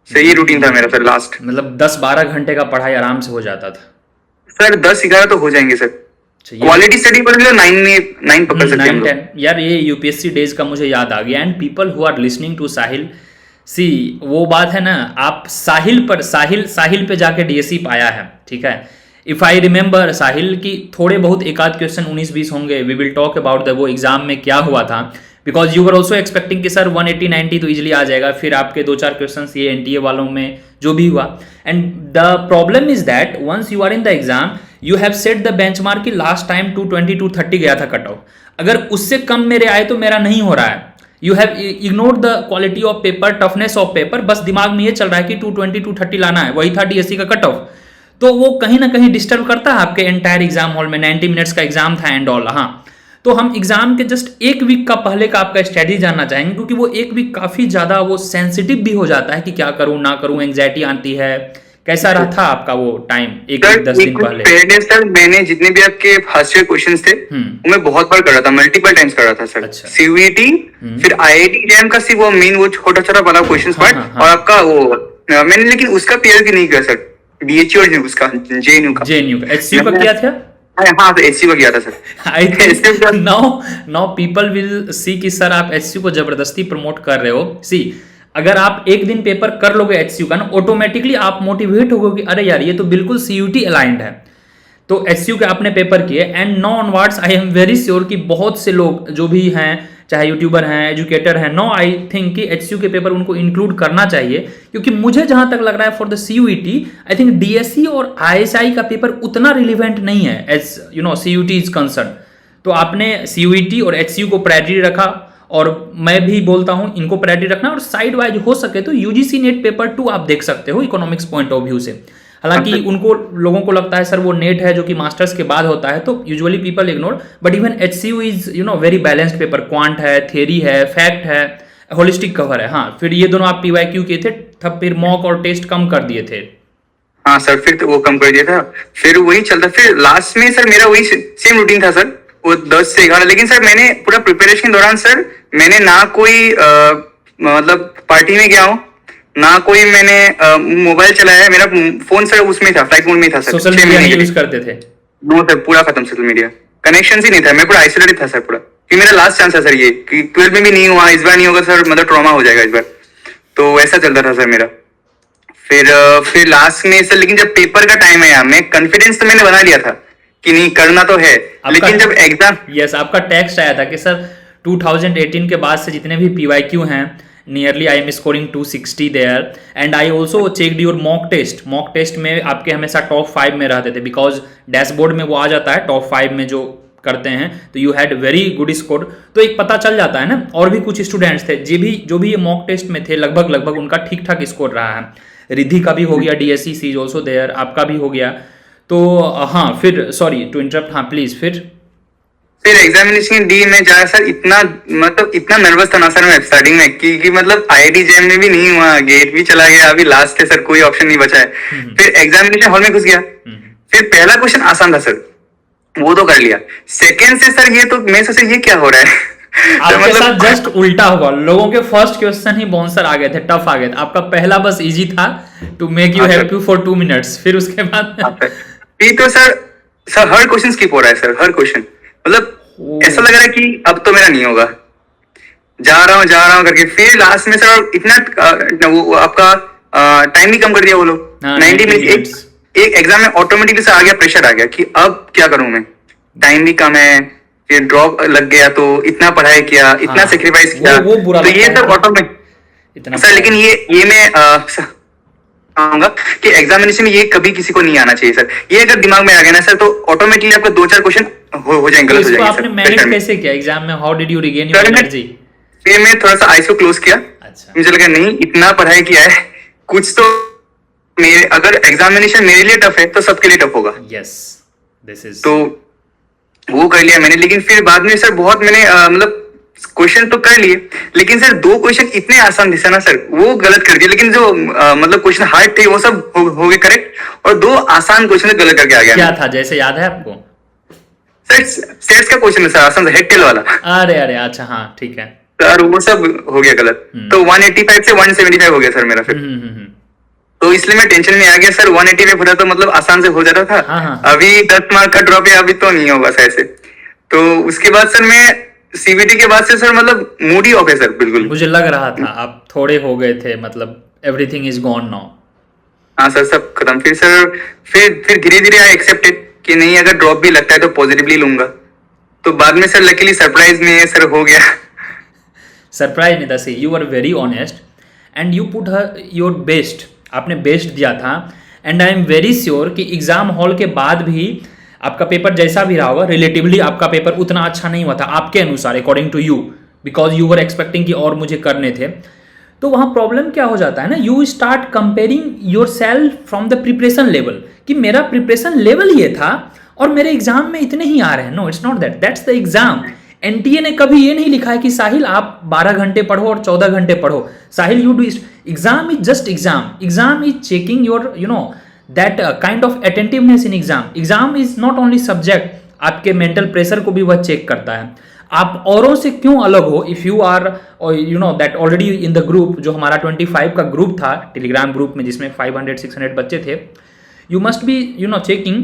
सही रूटीन था मेरा सर लास्ट। मतलब 10-12 घंटे का पढ़ाई आराम से हो जाता था? सर 10-11 तो हो जाएंगे सर। क्वालिटी स्टडी पर 9 पकड़ सकते हैं हम लोग। 9-10 यार, ये यूपीएससी डेज का मुझे याद आ गया। And people who are listening to Sahil, see वो बात है ना, आप साहिल पे जाके डीएसई पाया है, ठीक है। इफ आई रिमेंबर साहिल की थोड़े बहुत एक आध क्वेश्चन 19-20 होंगे, we will talk about the वो एग्जाम में क्या हुआ था, because you were also expecting कि सर 180-90 तो इजिली आ जाएगा। फिर आपके 2-4 क्वेश्चन ये एनटीए वालों में जो भी हुआ। And the problem is that once you are in the exam you have set the benchmark कि लास्ट टाइम 220-230 गया था कट ऑफ, अगर उससे कम मेरे आए तो मेरा नहीं हो रहा है। You have ignored the quality of paper, toughness of paper, बस दिमाग में ये चल रहा है कि 220-230 लाना है, वही था डीएससी का कट ऑफ। तो वो कहीं ना कहीं डिस्टर्ब करता है आपके एंटायर एग्जाम हॉल में। 90 मिनट्स का एग्जाम था एंड ऑल। हाँ, तो हम एग्जाम के जस्ट एक वीक का पहले का आपका स्ट्रेटजी जानना चाहेंगे, क्योंकि वो एक वीक काफी ज्यादा वो सेंसिटिव भी हो जाता है कि क्या करूं ना करूं, एंग्जाइटी आती है। कैसा रहा था आपका वो टाइम, एक 10 दिन पहले? सर मैंने जितने भी आपके फर्स्ट ईयर क्वेश्चंस थे वो मैं बहुत बार कर रहा था, मल्टीपल टाइम्स कर रहा था सर। अच्छा। सीयूईटी फिर आईआईटी जैम का सिर्फ वो मेन वो छोटा छोटा वाला क्वेश्चंस पार्ट, और आपका वो मैंने लेकिन उसका पीएल भी नहीं किया सर, बीएचयू और उसका जेएनयू का एचसीयू का किया था। हाँ तो एचसीयू का किया था sir. I think now people will see कि सर आप एचसीयू को जबरदस्ती प्रमोट कर रहे हो। सी, अगर आप एक दिन पेपर कर लोगे एचसीयू का ना, ऑटोमेटिकली आप मोटिवेट होगे कि अरे यार ये तो बिल्कुल सीयूटी अलाइंड है। तो एचसीयू के आपने पेपर किए and now onwards I am very sure कि बहुत से लोग जो भी हैं, चाहे यूट्यूबर हैं, एजुकेटर हैं, नो आई थिंक कि एचसीयू के पेपर उनको इंक्लूड करना चाहिए, क्योंकि मुझे जहां तक लग रहा है for the CUET I think DSE और आईएसआई का पेपर उतना रिलेवेंट नहीं है as you know CUET is concern. तो आपने सीयूईटी और एचसीयू को प्रायोरिटी रखा, और मैं भी बोलता हूं इनको प्रायोरिटी रखना, और साइड वाइज हो सके तो यूजीसी नेट पेपर 2 आप देख सकते हो इकोनॉमिक्स पॉइंट ऑफ व्यू से। हालांकि उनको लोगों को लगता है सर वो नेट है जो कि मास्टर्स के बाद होता है, तो usually people ignore, but even HCU is you know very balanced paper, quant है, थ्योरी है, फैक्ट है, होलिस्टिक कवर है। हाँ, फिर ये दोनों आप पीवाईक्यू किए थे, तब फिर मॉक और टेस्ट कम कर दिए थे। हाँ सर, फिर तो वो कम कर दिया था, फिर वही चलता। फिर लास्ट में सर मेरा वही सेम रूटीन था सर, वो 10 से 11। लेकिन सर मैंने पूरा प्रिपरेशन के दौरान सर मैंने ना कोई मतलब पार्टी में गया हूँ, ना कोई मैंने मोबाइल चलाया है। मेरा फोन सर उसमें था, फ्लाइट मोड में था सर। सोशल मीडिया यूज करते थे? नो सर, पूरा खत्म सोशल मीडिया, कनेक्शन ही नहीं था, मैं पूरा आइसोलेटेड था सर पूरा। कि मेरा लास्ट चांस है सर ये कि 12 में भी नहीं हुआ, इस बार नहीं होगा सर, मतलब ट्रॉमा हो जाएगा इस बार। तो वैसा चलता था सर मेरा। फिर लास्ट में सर, लेकिन जब पेपर का टाइम आया, मैं कॉन्फिडेंस तो मैंने बना लिया था कि नहीं करना तो है, लेकिन जब एग्जाम, यस, आपका टेक्स्ट आया था कि सर 2018 के बाद से जितने भी पीवाईक्यू हैं, nearly I am scoring 260 there, and I also checked your mock test में आपके हमेशा टॉप 5 में रहते थे, बिकॉज डैशबोर्ड में वो आ जाता है टॉप 5 में जो करते हैं, तो you had very good score. तो एक पता चल जाता है ना। और भी कुछ स्टूडेंट्स थे जो भी ये मॉक टेस्ट में थे, लगभग उनका ठीक ठाक स्कोर रहा है। रिद्धि का भी हो गया, DSE C is also there, आपका भी हो गया। तो हाँ, फिर सॉरी टू इंटरप्ट, हाँ प्लीज। फिर एग्जामिनेशन डी में जाया सर, इतना नर्वस था ना सर मैं स्टार्टिंग में कि मतलब आईआईटी जैम में भी नहीं हुआ, गेट भी चला गया, अभी लास्ट है सर, कोई ऑप्शन नहीं बचा है। फिर एग्जामिनेशन हॉल में घुस गया। फिर पहला क्वेश्चन आसान था सर, वो तो कर लिया। सेकंड से सर ये तो मैं सोचा ये क्या हो रहा है। आपके साथ जस्ट उल्टा हुआ, लोगों के फर्स्ट क्वेश्चन ही बाउंसर आ गए थे, टफ आ गए थे। आपका पहला बस इजी था, to make you happy for 2 minutes. फिर उसके बाद तो सर हर क्वेश्चन स्किप हो रहा है सर, हर क्वेश्चन, मतलब ऐसा लग रहा है कि अब तो मेरा नहीं होगा, जा रहा हूँ करके। फिर लास्ट में सर इतना वो आपका टाइम भी कम कर दिया वो लोग, 90 मिनट। एक एग्जाम में ऑटोमेटिकली से आ गया, प्रेशर आ गया कि अब क्या करूं मैं, टाइम भी कम है, फिर ड्रॉप लग गया, तो इतना पढ़ाई किया, इतना सेक्रीफाइस किया, तो ये सब ऑटोमेटिक सर। लेकिन ये मैं कहूंगा कि एग्जामिनेशन में ये कभी किसी को नहीं आना चाहिए सर। ये अगर दिमाग में आ गया ना सर, तो ऑटोमेटिकली आपको 2-4 क्वेश्चन हो जाएंगे, गलत हो जाएंगे। आपने मैनेज कैसे किया एग्जाम में? How did you regain your energy? फिर मैं थोड़ा सा आईज को क्लोज किया। अच्छा, मुझे लगा नहीं, इतना पढ़ाई किया है, कुछ तो अगर एग्जामिनेशन मेरे लिए टफ है तो सबके लिए टफ होगा। यस, दिस इज, तो वो कर लिया मैंने। लेकिन फिर बाद में सर बहुत मैंने मतलब क्वेश्चन तो कर लिए, लेकिन सर 2 क्वेश्चन इतने आसान थे ना सर, वो गलत कर दिया। लेकिन जो मतलब क्वेश्चन हार्ड थे वो सब हो गए करेक्ट, और 2 आसान क्वेश्चन गलत करके आ गया। क्या था जैसे, याद है आपको? सेट्स का क्वेश्चन है सर, आसान हेड टेल वाला। अरे अच्छा, हाँ ठीक है सर, वो सब हो गया गलत। तो 185 से 175 हो गया सर मेरा। फिर तो इसलिए मैं टेंशन में आ गया सर। 180 में पूरा तो मतलब आसान से हो जाता था। हाँ, हाँ। अभी 10 मार्क का ड्रॉप है, अभी तो नहीं होगा सर ऐसे। तो उसके बाद सर मैं सीबीटी के बाद से सर मतलब मूड ही ऑफ है सर, बिल्कुल। मुझे लग रहा था आप थोड़े हो गए थे, मतलब एवरीथिंग इज गॉन नाउ। हाँ सर, सब खत्म। फिर सर फिर धीरे धीरे आई एक्सेप्टेड कि नहीं, अगर ड्रॉप भी लगता है तो पॉजिटिवली लूंगा। तो बाद में सर लकीली सरप्राइज में सर हो गया। सरप्राइज नहीं था, see you are very honest and you put your best, आपने बेस्ट दिया था। And I am very sure कि एग्जाम हॉल के बाद भी आपका पेपर जैसा भी रहा होगा, रिलेटिवली आपका पेपर उतना अच्छा नहीं हुआ था आपके अनुसार, according to you, because you were expecting कि और मुझे करने थे। तो वहाँ प्रॉब्लम क्या हो जाता है ना, you start comparing your self from the preparation level, कि मेरा प्रिपरेशन लेवल ये था और मेरे एग्जाम में इतने ही आ रहे हैं। No, it's not that, that's the exam. NTA ने कभी ये नहीं लिखा है कि साहिल आप 12 घंटे पढ़ो और 14 घंटे पढ़ो। Sahil you do, exam is just exam. Exam is checking your that kind of attentiveness in exam. Exam is not only subject, आपके मेंटल प्रेशर को भी वह चेक करता है। आप औरों से क्यों अलग हो, if you are that already in the group, जो हमारा 25 का ग्रुप था टेलीग्राम ग्रुप में, जिसमें 500-600 बच्चे थे, यू मस्ट बी चेकिंग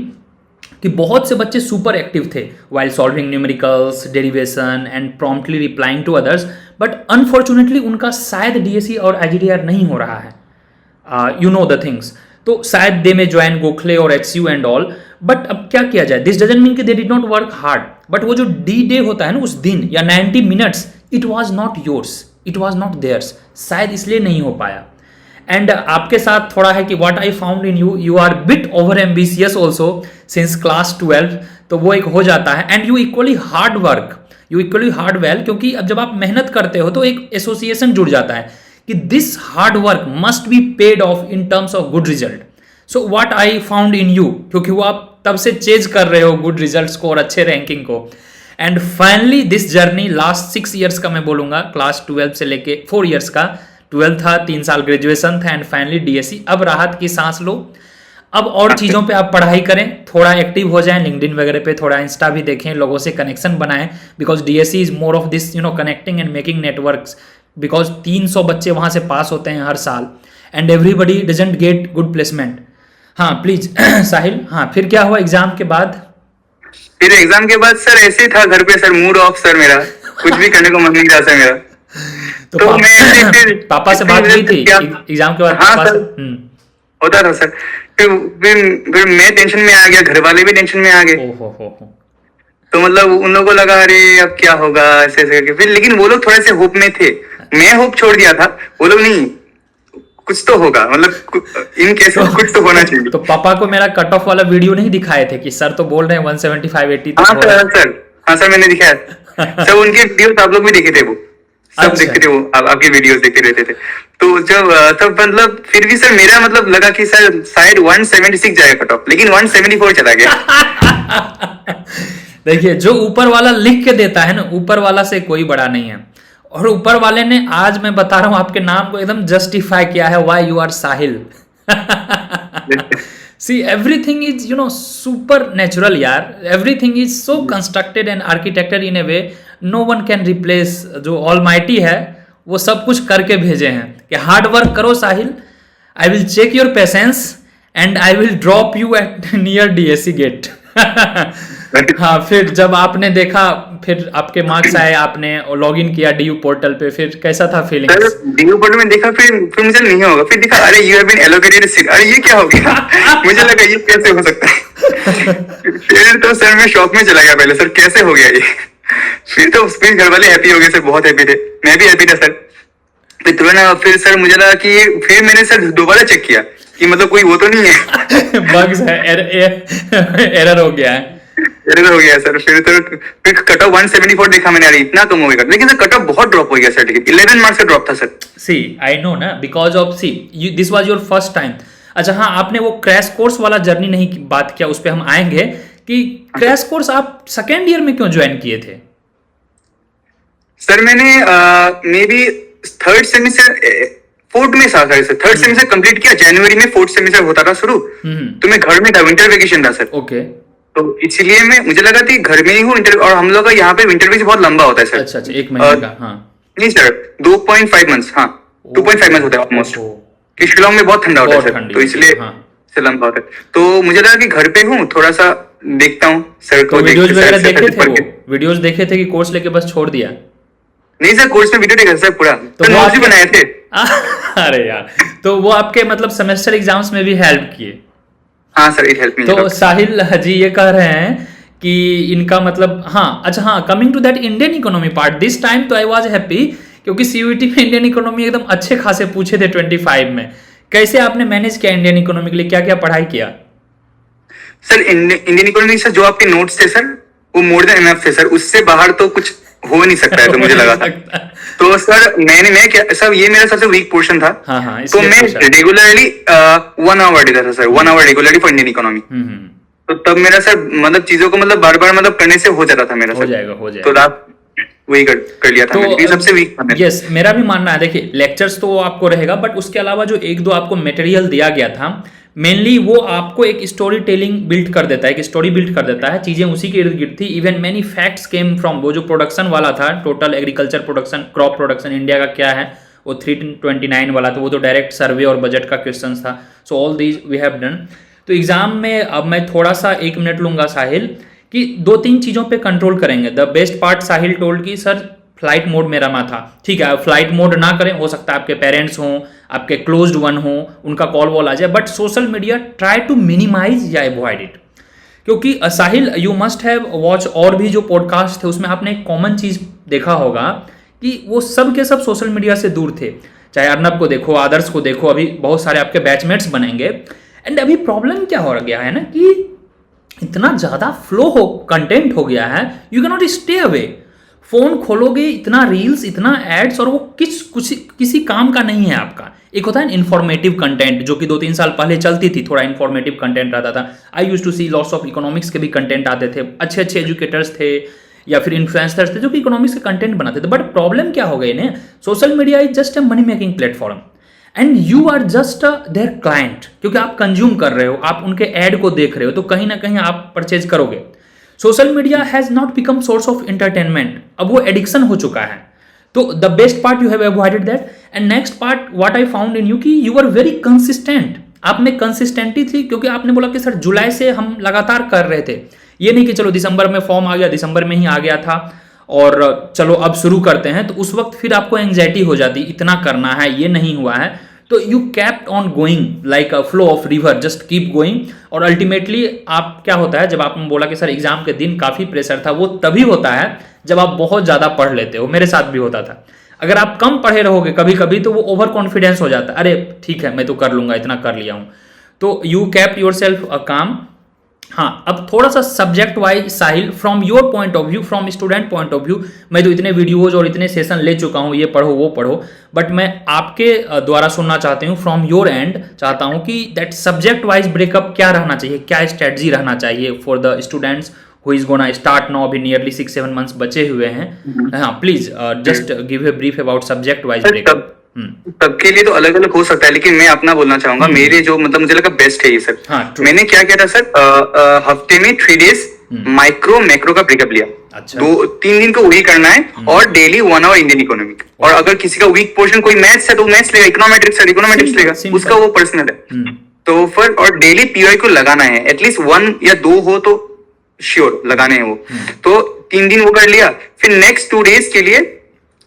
कि बहुत से बच्चे सुपर एक्टिव थे while solving numericals, derivation and promptly replying to others, but unfortunately उनका शायद डीएसई और आईजीडीआर नहीं हो रहा है। You know the things. तो शायद दे में ज्वाइन गोखले और एचसीयू एंड ऑल, बट अब क्या किया जाए, दिस डजंट मीन कि they did not work hard, but वो जो डी डे होता है ना उस दिन, या 90 minutes, it was not yours, it was not theirs, शायद इसलिए नहीं हो पाया। एंड आपके साथ थोड़ा है कि what I found in you, you are bit over ambitious also since class 12, तो वो एक हो जाता है। And you equally hard work, you equally hard well, क्योंकि अब जब आप मेहनत करते हो तो एक एसोसिएशन जुड़ जाता है कि this hard work must be paid of in terms of good result. So what I found in you, क्योंकि वो आप तब से चेज कर रहे हो गुड रिजल्ट्स को और अच्छे रैंकिंग को। And finally this journey last 6 years का मैं बोलूंगा, क्लास 12 से लेके 4 ईयर्स का, 12 था, 3 साल ग्रेजुएशन था, एंड फाइनली डीएसई। अब राहत की सांस लो, अब और चीज़ों पे आप पढ़ाई करें, थोड़ा एक्टिव हो जाएं, लिंक्डइन वगैरह पे थोड़ा इंस्टा भी देखें, लोगों से कनेक्शन बनाएं, because DSE is more of this connecting and making networks, because 300 बच्चे वहाँ से पास होते हैं हर साल, and everybody doesn't get good placement. हाँ प्लीज साहिल, हाँ फिर क्या हुआ एग्जाम के बाद? फिर एग्जाम के बाद सर ऐसे था घर पे सर, मूड ऑफ सर, मेरा कुछ भी करने को मन नहीं रहा सर मेरा। तो मैं पापा से बात हुई थी एग्जाम के बाद? हाँ सर, होता था सर। फिर मैं टेंशन में आ गया, घर वाले भी टेंशन में आ गए। तो मतलब उन लोगों को लगा अरे अब क्या होगा, ऐसे ऐसे करके। फिर लेकिन वो लोग थोड़े से होप में थे, मैं होप छोड़ दिया था, वो लोग नहीं, कुछ तो होगा, मतलब इन केस में कुछ तो होना चाहिए। तो पापा को मेरा कट ऑफ वाला वीडियो नहीं दिखाए थे कि सर तो बोल रहे हैं 175-80? हाँ सर मैंने दिखाया सर, उनके वीडियोस आप लोग भी देखे थे, वो सब देखते थे, वो आपके वीडियोस देखते रहते थे। तो जब तब मतलब फिर भी सर मेरा मतलब लगा कि सर शायद 176 जाएगा कट ऑफ, लेकिन 174 चला गया। देखिए, जो ऊपर वाला लिख के देता है ना, ऊपर वाला से कोई बड़ा नहीं है। और ऊपर वाले ने, आज मैं बता रहा हूं, आपके नाम को एकदम जस्टिफाई किया है, why you are Sahil. See everything is supernatural यार, everything is so constructed and architected in a way no one can replace. जो ऑलमाइटी है वो सब कुछ करके भेजे हैं कि हार्ड वर्क करो Sahil, I will check your patience and I will drop you at near DSE gate. हाँ, फिर जब आपने देखा, फिर आपके मार्क्स आए, आपने लॉग इन किया डीयू पोर्टल पे, फिर कैसा था फीलिंग्स? डीयू पोर्टल में देखा, फिर मुझे नहीं होगा, फिर देखा अरे you have been allocated seat, अरे ये क्या हो गया? मुझे लगा ये कैसे हो सकता है? फिर तो सर मैं शॉक में चला गया पहले, सर कैसे हो गया ये? फिर घर वाले हैप्पी हो गए सर, बहुत हैप्पी थे, मैं भी हैप्पी था सर। फिर सर मुझे लगा कि, फिर मैंने सर दोबारा चेक किया कि मतलब कोई वो तो नहीं है, बग्स है, एरर हो गया है, एरर हो गया सर। फिर कट ऑफ 174 देखा मैंने, अरे इतना कम हो गया, लेकिन सर कट ऑफ बहुत ड्रॉप हो गया सर, 11 मार्क्स का ड्रॉप था सर। सी आई नो ना, because of this was your first time. अच्छा हाँ, आपने वो क्रैश कोर्स वाला जर्नी नहीं बात किया, उस पर हम आएंगे कि क्रैश कोर्स आप सेकेंड ईयर में क्यों ज्वाइन किए थे? सर मैंने may be third semester, fourth में था सर, थर्ड सेमेस्टर कंप्लीट किया, जनवरी में फोर्थ सेमेस्टर होता था शुरू, तो मैं घर में था, विंटर वेकेशन था सर। ओके, तो इसलिए मैं, मुझे लगा था घर में ही हूँ, और हम लोग का यहाँ पे विंटर वेकेशन बहुत लंबा होता है सर। अच्छा, 1 महीने का? हाँ नहीं सर, 2.5 मंथ्स, हाँ 2.5 मंथ होता है ऑलमोस्ट। कि शिलोंग में बहुत ठंडा होता है बहुत सर, ठंडी तो होती है, इसलिए हाँ। शिलोंग बहुत है। तो मुझे लगा कि घर पे हूँ, थोड़ा सा देखता हूँ सर तो को, वीडियोज देख वगैरह सर देखे से थे, पढ़ वो के। वीडियोज देखे थे कि कोर्स लेके बस छोड़ दिया? नहीं सर, कोर्स में वीडियो देखा सर पूरा, तो सर वो नोट्स भी आपके बनाए थे। अरे यार, तो वो आपके मतलब सेमेस्टर एग्जाम्स में भी हेल्प किए? हाँ सर, इट हेल्प मी तो लॉट। साहिल जी ये कह रहे हैं कि इनका मतलब, हाँ अच्छा, हाँ, coming to that Indian economy part, this time तो आई वाज हैप्पी क्योंकि सीयूईटी में इंडियन इकोनॉमी एकदम अच्छे खासे पूछे थे 25 में। कैसे आपने मैनेज किया इंडियन इकोनॉमी के लिए, क्या क्या पढ़ाई किया? सर इंडियन इकोनॉमी सर, जो आपके नोट्स थे सर, वो मोर देन इनफ थे सर, उससे बाहर तो कुछ हो नहीं सकता है, तो हो मुझे नहीं लगा था। सकता। तो सर मैं क्या सर, ये मेरा सबसे वीक पोर्शन था। हाँ हाँ, तो इसलिए मैं पूछा। रेगुलरली 1 आवर देता था sir, 1 hour regularly for Indian economy. Hmm. तो तब मेरा सर मतलब चीजों को मतलब बार बार मतलब करने से हो जाता था मेरा हो सर। जाएगा, हो तो जाएगा। रात वही कर लिया था तो मैंने, ये सबसे वीक था मेरा। यस, मेरा भी मानना है, देखिए लेक्चर्स तो आपको रहेगा, बट उसके अलावा जो एक दो आपको मटेरियल दिया गया था, मेनली वो आपको एक स्टोरी टेलिंग बिल्ड कर देता है, एक स्टोरी बिल्ड कर देता है, चीजें उसी के इर्द गिर्द थी। Even many facts came from, वो जो प्रोडक्शन वाला था, total agriculture production, crop production India का क्या है, वो 329 वाला, तो वो तो डायरेक्ट सर्वे और बजट का क्वेश्चन था। So all these we have done. तो एग्जाम में अब मैं थोड़ा सा 1 मिनट लूंगा साहिल, कि 2-3 चीज़ों पे कंट्रोल करेंगे। The best part Sahil told की सर फ्लाइट मोड मेरा में था, ठीक है, फ्लाइट मोड ना करें, हो सकता है आपके पेरेंट्स हों, आपके क्लोज्ड वन हो, उनका कॉल वॉल आ जाए, but social media try to minimise या अवॉइड इट। क्योंकि Sahil, you must have watch और भी जो पॉडकास्ट थे, उसमें आपने एक कॉमन चीज़ देखा होगा कि वो सब के सब सोशल मीडिया से दूर थे। चाहे अर्नब को देखो, आदर्श को देखो, अभी बहुत सारे आपके बैचमेट्स बनेंगे। एंड अभी प्रॉब्लम क्या हो गया है ना, कि इतना ज़्यादा फ्लो हो कंटेंट हो गया है, you can not stay away. Phone खोलोगे, इतना रील्स, इतना एड्स, और वो किसी काम का नहीं है आपका। एक होता है इन्फॉर्मेटिव कंटेंट, जो कि 2-3 साल पहले चलती थी, थोड़ा इन्फॉर्मेटिव कंटेंट रहता था। I use to see lots of economics के भी कंटेंट आते थे, अच्छे अच्छे एजुकेटर्स थे या फिर इन्फ्लुएंसर्स थे जो कि इकोनॉमिक्स के कंटेंट बनाते थे। बट प्रॉब्लम क्या हो गई ना, social media is just a money making platform and you are just their client, क्योंकि आप कंज्यूम कर रहे हो, आप उनके एड को देख रहे हो, तो कहीं ना कहीं आप परचेज करोगे। Social media has not become source of entertainment, अब वो एडिक्शन हो चुका है। तो the best part you have avoided that. And next part what I found in you, कि यू आर वेरी कंसिस्टेंट। आप में कंसिस्टेंटी थी, क्योंकि आपने बोला कि सर जुलाई से हम लगातार कर रहे थे, ये नहीं कि चलो दिसंबर में फॉर्म आ गया, दिसंबर में ही आ गया था और चलो अब शुरू करते हैं, तो उस वक्त फिर आपको एंग्जाइटी हो जाती, इतना करना है, ये नहीं हुआ है। तो you kept on going like a flow of river, just keep going. और अल्टीमेटली आप क्या होता है, जब आपने बोला कि सर एग्जाम के दिन काफ़ी प्रेशर था, वो तभी होता है जब आप बहुत ज़्यादा पढ़ लेते हो। मेरे साथ भी होता था। अगर आप कम पढ़े रहोगे कभी कभी, तो वो ओवर कॉन्फिडेंस हो जाता है, अरे ठीक है मैं तो कर लूंगा, इतना कर लिया हूँ। तो यू कैप्ट योर सेल्फ काम। हाँ, अब थोड़ा सा subject wise Sahil, from your point of view, from student point of view, मैं तो इतने वीडियोज और इतने सेशन ले चुका हूँ, ये पढ़ो वो पढ़ो, बट मैं आपके द्वारा सुनना चाहती हूँ, फ्रॉम योर एंड चाहता हूँ कि दैट सब्जेक्ट वाइज ब्रेकअप क्या रहना चाहिए, क्या स्ट्रेटजी रहना चाहिए for the students who is gonna start now. अभी नियरली 6-7 मंथ्स बचे हुए हैं। हाँ please just give a brief about subject wise breakup. सबके लिए तो अलग अलग हो सकता है, लेकिन मैं अपना बोलना चाहूंगा, मेरे जो मतलब मुझे लगा बेस्ट है ये सर। हाँ, मैंने क्या किया था सर, हफ्ते में 3 डेज माइक्रो मैक्रो का ब्रेकअप लिया। अच्छा। 2-3 दिन को वही करना है, और डेली 1 आवर इंडियन इकोनॉमिक। और अगर किसी का वीक पोर्शन कोई मैथ्स है तो मैथ्स लेगा, इकोनॉमेट्रिक्स लेगा, उसका वो पर्सनल है। तो फिर और डेली पीआई को लगाना है, एटलीस्ट 1 या 2 हो तो श्योर लगाने हैं वो। तो 3 दिन वो कर लिया, फिर नेक्स्ट 2 डेज के लिए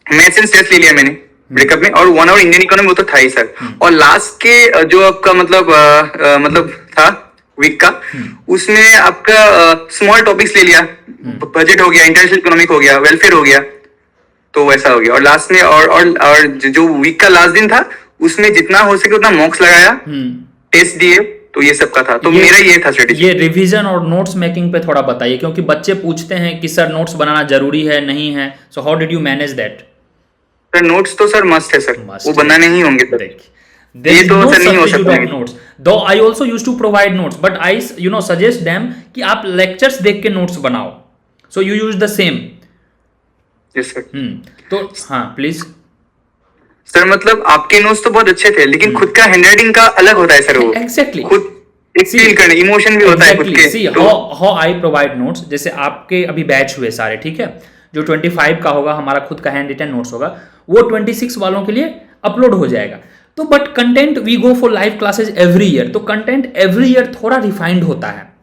मैथ्स एंड स्टैट्स ले लिया मैंने ब्रेकअप में, और 1 आवर इंडियन इकोनॉमी वो तो था ही सर। और लास्ट के जो आपका मतलब था वीक का, उसमें आपका स्मॉल टॉपिक्स ले लिया, बजट हो गया, इंटरनेशनल इकोनॉमिक हो गया, वेलफेयर हो गया, तो वैसा हो गया। और लास्ट में और जो वीक का लास्ट दिन था, उसमें जितना हो सके उतना मॉक्स लगाया, टेस्ट दिए, तो ये सब का था। तो मेरा ये था स्ट्रेटेजी। ये रिवीजन और नोट्स मेकिंग पे थोड़ा बताइए, क्योंकि बच्चे पूछते हैं कि सर नोट्स बनाना जरूरी है नहीं है, so how did you manage that? Sir notes तो सर मस्ट है सर, वो बनाने ही होंगे सर। There ये is तो no सर नहीं हो substitute सकता of notes. Though I also used to provide notes, but I suggest them कि आप lectures देख के notes बनाओ. So you use the same. Yes sir. तो हाँ प्लीज सर, मतलब आपके नोट्स तो बहुत अच्छे थे, लेकिन खुद का हैंडराइटिंग का अलग होता है सर। वो एग्जैक्टली खुद एक फील करने, इमोशन भी होता है खुद के। See how I provide notes, जैसे आपके अभी बैच हुए सारे, ठीक है, जो 25 का होगा हमारा खुद का हैंड रिटन नोट्स होगा, वो 26 वालों के लिए अपलोड हो जाएगा। तो but content we go for live classes every year, तो कंटेंट एवरी ईयर थोड़ा रिफाइंड होता है,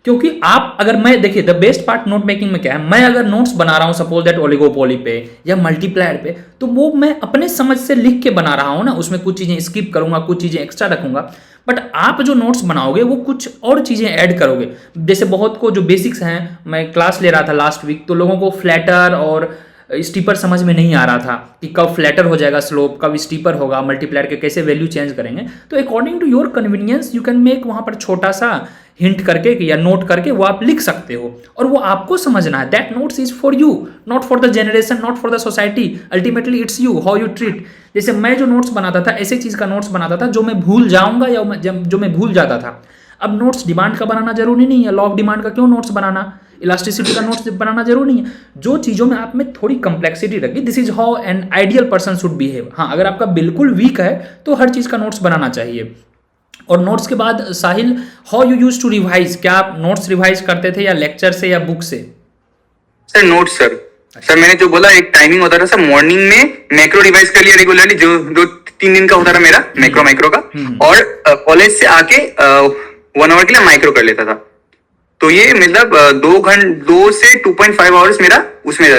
क्योंकि आप अगर मैं देखिए the best part note making में क्या है, मैं अगर नोट्स बना रहा हूं सपोज दैट ओलिगोपोली पे या मल्टीप्लायर पे, तो वो मैं अपने समझ से लिख के बना रहा हूं ना, उसमें कुछ चीजें स्किप करूंगा, कुछ चीजें एक्स्ट्रा रखूंगा, बट आप जो नोट्स बनाओगे वो कुछ और चीजें ऐड करोगे। जैसे बहुत को जो बेसिक्स हैं, मैं क्लास ले रहा था लास्ट वीक, तो लोगों को फ्लैटर और स्टीपर समझ में नहीं आ रहा था कि कब फ्लैटर हो जाएगा स्लोप, कब स्टीपर होगा, मल्टीप्लायर के कैसे वैल्यू चेंज करेंगे। तो according to your convenience you can make वहां पर छोटा सा हिंट करके या नोट करके वो आप लिख सकते हो, और वो आपको समझना है। That notes is for you, not for the generation, not for the society, ultimately it's you how you treat. जैसे मैं जो नोट्स बनाता था, ऐसे चीज का नोट्स बनाता था जो मैं भूल जाऊंगा या जो मैं भूल जाता था। अब नोट्स डिमांड का बनाना जरूरी नहीं है, लॉ ऑफ डिमांड का क्यों नोट्स बनाना, इलास्टिसिटी का नोट्स बनाना जरूरी नहीं है। जो चीजों में आप में थोड़ी कंप्लेक्सिटी रखी, this is how an ideal person should behave. हाँ, अगर आपका बिल्कुल वीक है तो हर चीज का नोट्स बनाना चाहिए। और नोट्स के बाद Sahil, how you use to revise, क्या आप नोट्स रिवाइज करते थे या लेक्चर से या बुक से? सर नोट्स सर मैंने जो बोला एक टाइमिंग होता था सर, मॉर्निंग में मैक्रो रिवाइज कर लिया रेगुलरली, जो 3 दिन का होता था मेरा मैक्रो का, और कॉलेज से आके 1 आवर के लिए माइक्रो कर लेता था। तो ये मतलब 2 से 2.5 आवर्स मेरा उसमें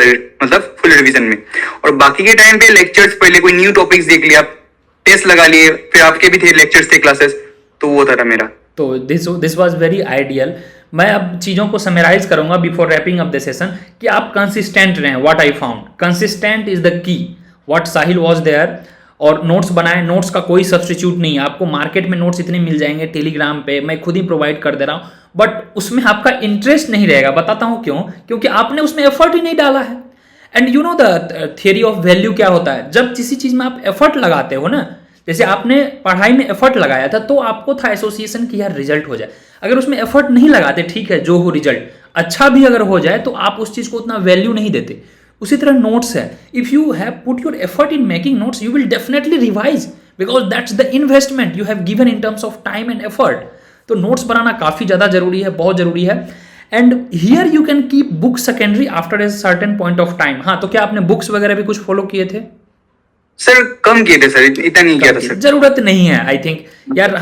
मतलब फुल रिवीजन में, और बाकी के टाइम पे लेक्चर्स, पहले कोई न्यू टॉपिक्स देख लिया, टेस्ट लगा लिए, फिर आपके भी थे लेक्चर्स थे, क्लासेस, तो वो था मेरा। तो दिस वाज वेरी आइडियल। मैं अब चीज़ों को समराइज करूंगा before wrapping up the session कि आप कंसिस्टेंट रहें। What I found, consistent is the key, what Sahil was there. और नोट्स बनाएं, नोट्स का कोई सब्स्टिट्यूट नहीं है। आपको मार्केट में नोट्स इतने मिल जाएंगे, टेलीग्राम पे मैं खुद ही प्रोवाइड कर दे रहा हूँ, बट उसमें आपका इंटरेस्ट नहीं रहेगा। बताता हूँ क्यों, क्योंकि आपने उसमें एफर्ट ही नहीं डाला है। And you know the theory of value क्या होता है, जब किसी चीज में आप एफर्ट लगाते हो ना, जैसे आपने पढ़ाई में एफर्ट लगाया था, तो आपको था एसोसिएशन कि यार रिजल्ट हो जाए। अगर उसमें एफर्ट नहीं लगाते, ठीक है, जो हो रिजल्ट अच्छा भी अगर हो जाए, तो आप उस चीज को उतना वैल्यू नहीं देते। उसी तरह नोट्स है, if you have put your effort in making notes, you will definitely revise, because that's the investment you have given in terms of time and effort. तो नोट्स बनाना काफी ज्यादा जरूरी है, बहुत जरूरी है। And here you can keep books secondary after a certain point of time. हाँ, तो क्या आपने बुक्स वगैरह भी कुछ फॉलो किए थे? सर कम किए थे सर, इतना नहीं किया था सर, जरूरत नहीं है आई थिंक यार।